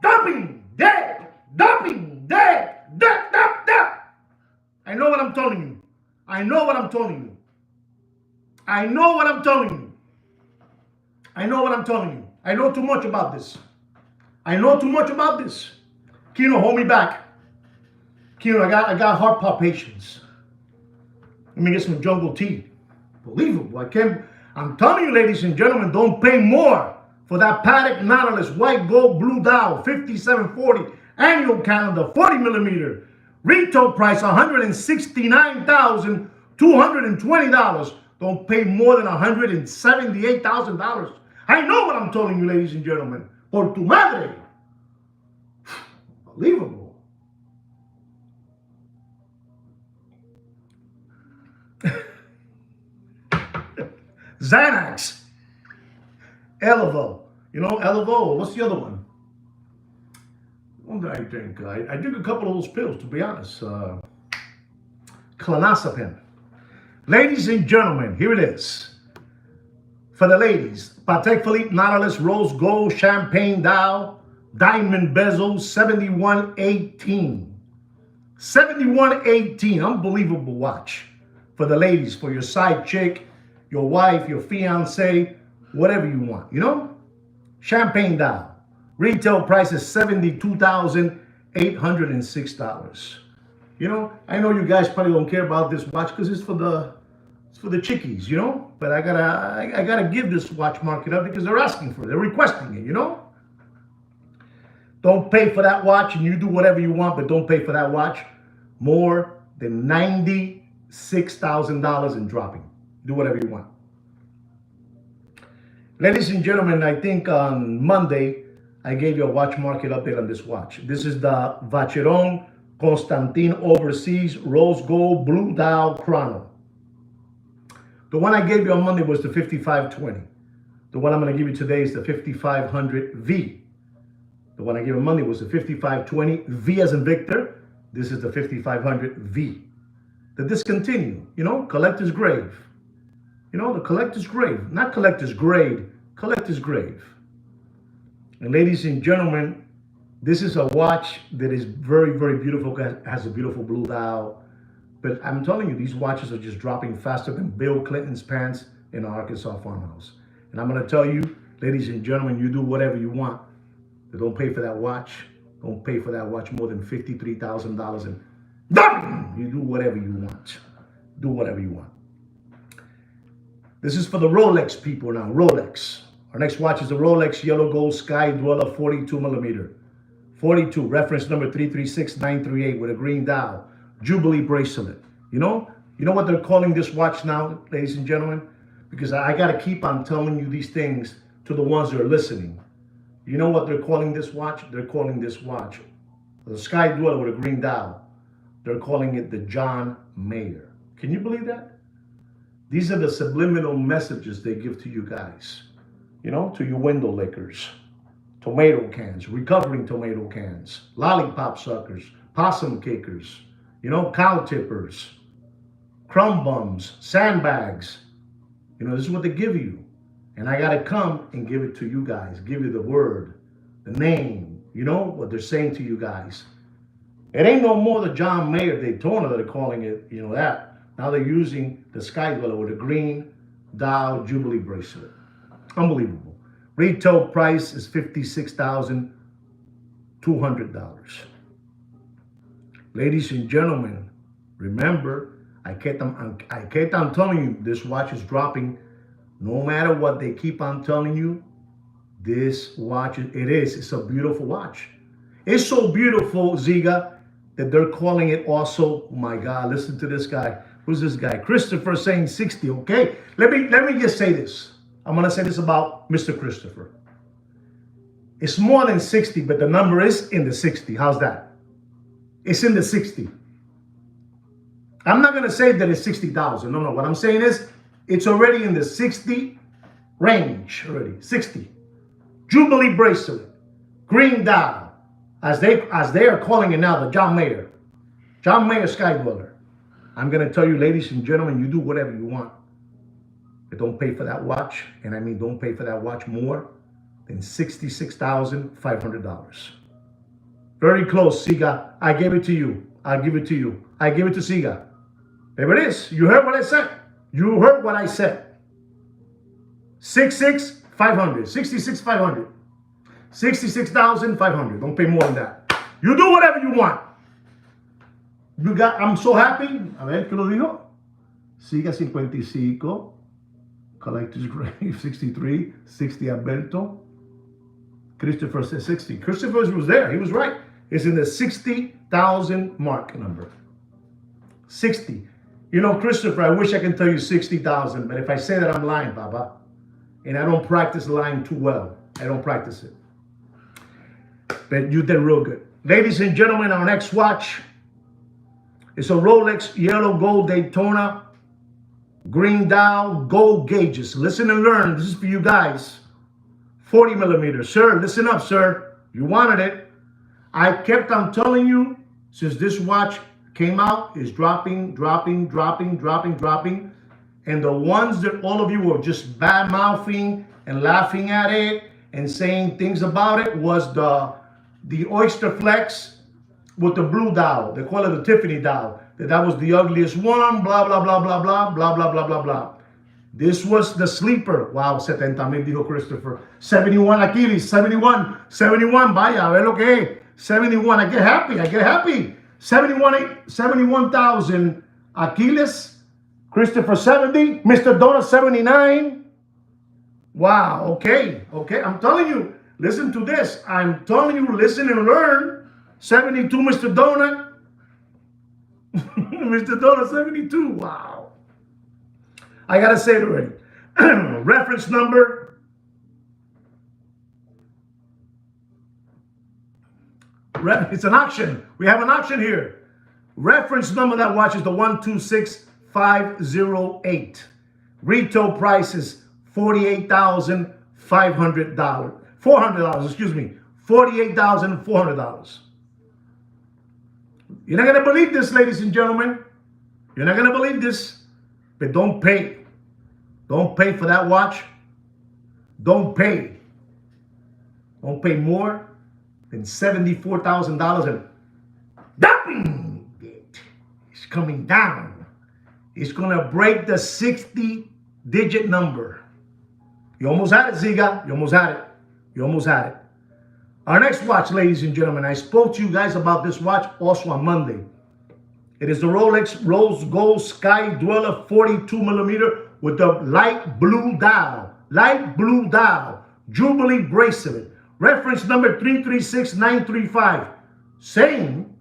dumping, dead, dumping, dead, dump. I know what I'm telling you. I know what I'm telling you. I know what I'm telling you. I know what I'm telling you. I know too much about this. I know too much about this. Kino, hold me back. Kino, I got heart palpitations. Let me get some jungle tea. Believable. I'm telling you, ladies and gentlemen, don't pay more for that Patek Nautilus white gold blue dial 5740 annual calendar 40 millimeter. Retail price $169,220. Don't pay more than $178,000. I know what I'm telling you, ladies and gentlemen. Por tu madre. Unbelievable. Xanax. Elevo. You know, Elevo. What's the other one? What did I drink? I drink a couple of those pills, to be honest. Clonazepam. Ladies and gentlemen, here it is. For the ladies, Patek Philippe Nautilus Rose Gold Champagne Dial, Diamond Bezel, 7118. 7118, unbelievable watch. For the ladies, for your side chick, your wife, your fiance, whatever you want, you know? Champagne Dial. Retail price is $72,806. You know, I know you guys probably don't care about this watch because it's for the chickies, you know? But I gotta give this watch market up because they're asking for it. They're requesting it, you know? Don't pay for that watch, and you do whatever you want, but don't pay for that watch more than $96,000 in dropping. Do whatever you want. Ladies and gentlemen, I think on Monday, I gave you a watch market update on this watch. This is the Vacheron Constantin Overseas Rose Gold Blue Dial Chrono. The one I gave you on Monday was the 5520. The one I'm going to give you today is the 5500V. The one I gave you on Monday was the 5520, V as in Victor. This is the 5500V. The discontinue, you know, collector's grave. You know, the collector's grave, not collector's grade, collector's grave. And ladies and gentlemen, this is a watch that is very, very beautiful, has a beautiful blue dial. But I'm telling you, these watches are just dropping faster than Bill Clinton's pants in an Arkansas farmhouse. And I'm going to tell you, ladies and gentlemen, you do whatever you want. But don't pay for that watch. Don't pay for that watch more than $53,000. And you do whatever you want. Do whatever you want. This is for the Rolex people now. Rolex. Our next watch is the Rolex Yellow Gold Sky Dweller 42 millimeter. 42, reference number 336938 with a green dial. Jubilee bracelet. You know what they're calling this watch now, ladies and gentlemen? Because I got to keep on telling you these things to the ones that are listening. You know what they're calling this watch? They're calling this watch the Sky Dweller with a green dial. They're calling it the John Mayer. Can you believe that? These are the subliminal messages they give to you guys. You know, to you window lickers, tomato cans, recovering tomato cans, lollipop suckers, possum kickers, you know, cow tippers, crumb bums, sandbags. You know, this is what they give you. And I got to come and give it to you guys, give you the word, the name, you know, what they're saying to you guys. It ain't no more the John Mayer Daytona that they're calling it, you know, that. Now they're using the Sky Dweller with a green dial Jubilee bracelet. Unbelievable. Retail price is $56,200. Ladies and gentlemen, remember, I kept on telling you this watch is dropping. No matter what they keep on telling you, this watch, it's a beautiful watch. It's so beautiful, Ziga, that they're calling it also, oh my God, listen to this guy. Who's this guy? Christopher saying 60, okay? Let me just say this. I'm going to say this about Mr. Christopher. It's more than 60, but the number is in the 60. How's that? It's in the 60. I'm not going to say that it's 60,000. No. What I'm saying is it's already in the 60 range already. 60. Jubilee bracelet. Green dial. As they are calling it now, the John Mayer. John Mayer Sky Dweller. I'm going to tell you, ladies and gentlemen, you do whatever you want. But don't pay for that watch. And I mean, don't pay for that watch more than $66,500. Very close, Siga. I gave it to you. I'll give it to you. I give it to Siga. There it is. You heard what I said. You heard what I said. 66,500. 66,500. 66,500. Don't pay more than that. You do whatever you want. You got. I'm so happy. A ver, ¿qué lo dijo? Siga 55. Collector's Grave 63. 60 Alberto. Christopher says 60. Christopher was there. He was right. It's in the 60,000 mark number. 60. You know, Christopher, I wish I can tell you 60,000, but if I say that, I'm lying, Baba. And I don't practice lying too well. I don't practice it. But you did real good. Ladies and gentlemen, our next watch is a Rolex Yellow Gold Daytona Green Dial Gold Gauges. Listen and learn. This is for you guys. 40 millimeters. Sir, listen up, sir. You wanted it. I kept on telling you since this watch came out is dropping. And the ones that all of you were just bad mouthing and laughing at it and saying things about it was the Oyster Flex with the blue dial. They call it the Tiffany dial. That was the ugliest one, blah, blah, blah, blah, blah, blah, blah, blah, blah, blah. This was the sleeper. Wow, 70,000, dijo Christopher. 71 Achilles, 71, vaya, a ver lo que es. 71, I get happy. 71,000 Achilles. Christopher 70, Mr. Donut 79. Wow, okay. I'm telling you, listen to this. I'm telling you, listen and learn. 72, Mr. Donut. Mr. Donut 72, wow. I gotta say it already. Reference number. It's an auction. We have an auction here. Reference number of that watch is the 126508. Retail price is $48,500. $400, excuse me. $48,400. You're not going to believe this, ladies and gentlemen. You're not going to believe this. But don't pay. Don't pay for that watch. Don't pay. Don't pay more than $74,000. And dumping it is coming down. It's going to break the 60-digit number. You almost had it, Ziga. You almost had it. Our next watch, ladies and gentlemen, I spoke to you guys about this watch also on Monday. It is the Rolex Rose Gold Sky Dweller 42 millimeter with the light blue dial. Jubilee bracelet. Reference number 336935. Same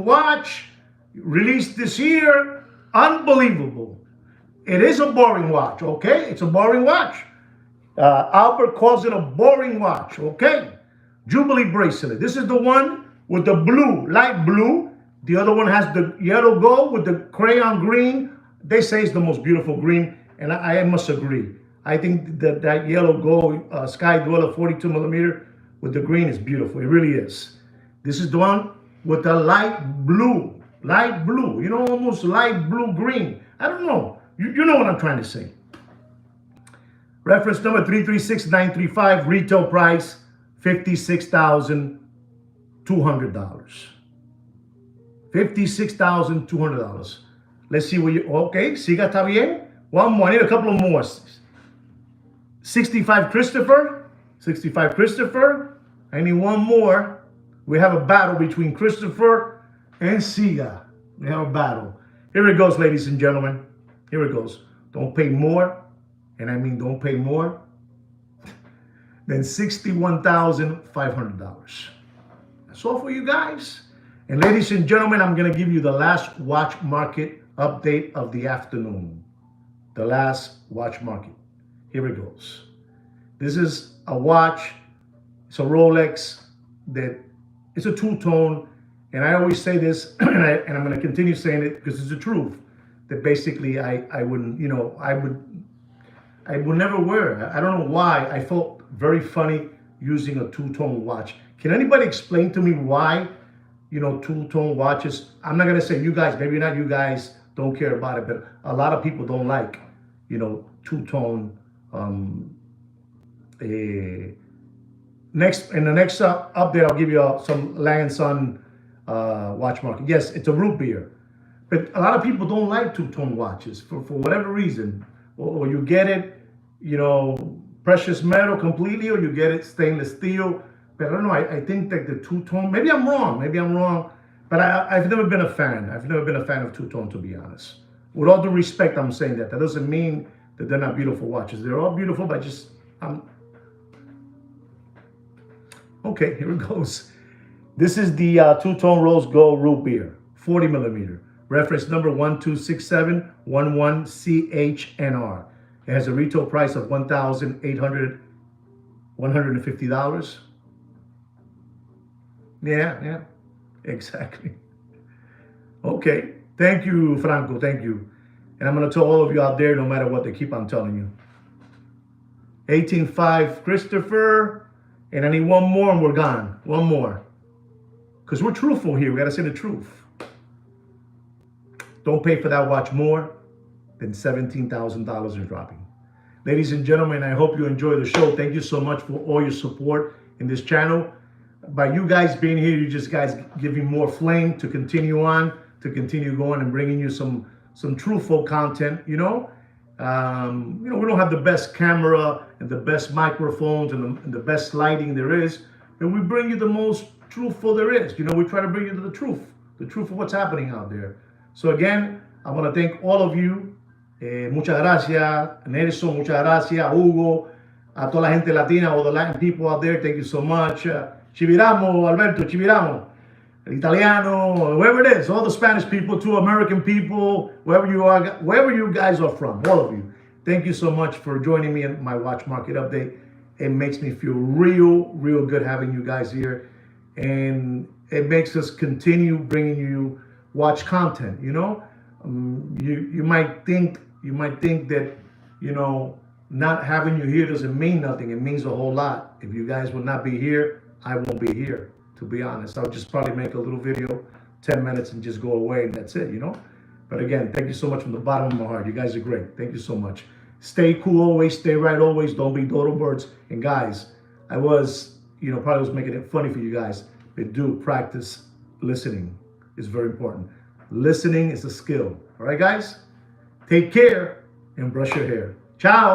watch. Released this year. Unbelievable. It is a boring watch, okay? It's a boring watch. Albert calls it a boring watch, okay? Jubilee bracelet. This is the one with the blue, light blue. The other one has the yellow gold with the crayon green. They say it's the most beautiful green, and I must agree. I think that yellow gold Sky Dweller 42 millimeter with the green is beautiful. It really is. This is the one with the light blue, almost light blue green. I don't know. You know what I'm trying to say. Reference number 336935. Retail price $56,200. $56,200. Let's see what you. Okay, siga está bien. One more. I need a couple of more. 65 Christopher. I need one more. We have a battle between Christopher and Siga. We have a battle. Here it goes, ladies and gentlemen. Here it goes. Don't pay more, and I mean don't pay more than $61,500. That's all for you guys. And ladies and gentlemen, I'm going to give you the last watch market update of the afternoon. The last watch market. Here it goes. This is a watch. It's a Rolex that it's a two-tone. And I always say this, and I'm going to continue saying it because it's the truth. That basically I wouldn't, I would never wear. I don't know why. I felt very funny using a two-tone watch. Can anybody explain to me why, two-tone watches? I'm not going to say you guys, maybe not you guys don't care about it, but a lot of people don't like, two-tone. Next, in the next update, I'll give you some Lands on watch market. Yes, it's a root beer. But a lot of people don't like two-tone watches for whatever reason. Or you get it, precious metal completely, or you get it stainless steel. But I don't know, I think that the two-tone, maybe I'm wrong, but I've never been a fan. I've never been a fan of two-tone, to be honest. With all due respect, I'm saying that. That doesn't mean that they're not beautiful watches. They're all beautiful, but okay, here it goes. This is the two-tone rose gold root beer, 40 millimeter. Reference number 126711CHNR. It has a retail price of $1,850. Yeah, exactly. Okay, thank you, Franco, thank you. And I'm going to tell all of you out there, no matter what, they keep on telling you. 18.5 Christopher, and I need one more and we're gone. One more. Because we're truthful here, we got to say the truth. Don't pay for that watch more than $17,000 in dropping. Ladies and gentlemen, I hope you enjoy the show. Thank you so much for all your support in this channel. By you guys being here, you just guys giving more flame to continue on, to continue going and bringing you some truthful content, we don't have the best camera and the best microphones and the best lighting there is, but we bring you the most truthful there is. We try to bring you the truth of what's happening out there. So again, I want to thank all of you. Muchas gracias, Nelson. Muchas gracias, Hugo. A toda la gente latina, all the Latin people out there, thank you so much. Chiviramo, Alberto, Chiviramo. Italiano, whoever it is, all the Spanish people, too, American people, wherever you are, wherever you guys are from, all of you. Thank you so much for joining me in my watch market update. It makes me feel real good having you guys here. And it makes us continue bringing you watch content, you might think that, not having you here doesn't mean nothing. It means a whole lot. If you guys would not be here, I won't be here, to be honest. I'll just probably make a little video, 10 minutes and just go away and that's it, But again, thank you so much from the bottom of my heart. You guys are great. Thank you so much. Stay cool always, stay right always. Don't be dodo birds. And guys, I was, probably was making it funny for you guys, but do practice listening. It's very important. Listening is a skill. All right, guys? Take care and brush your hair. Ciao.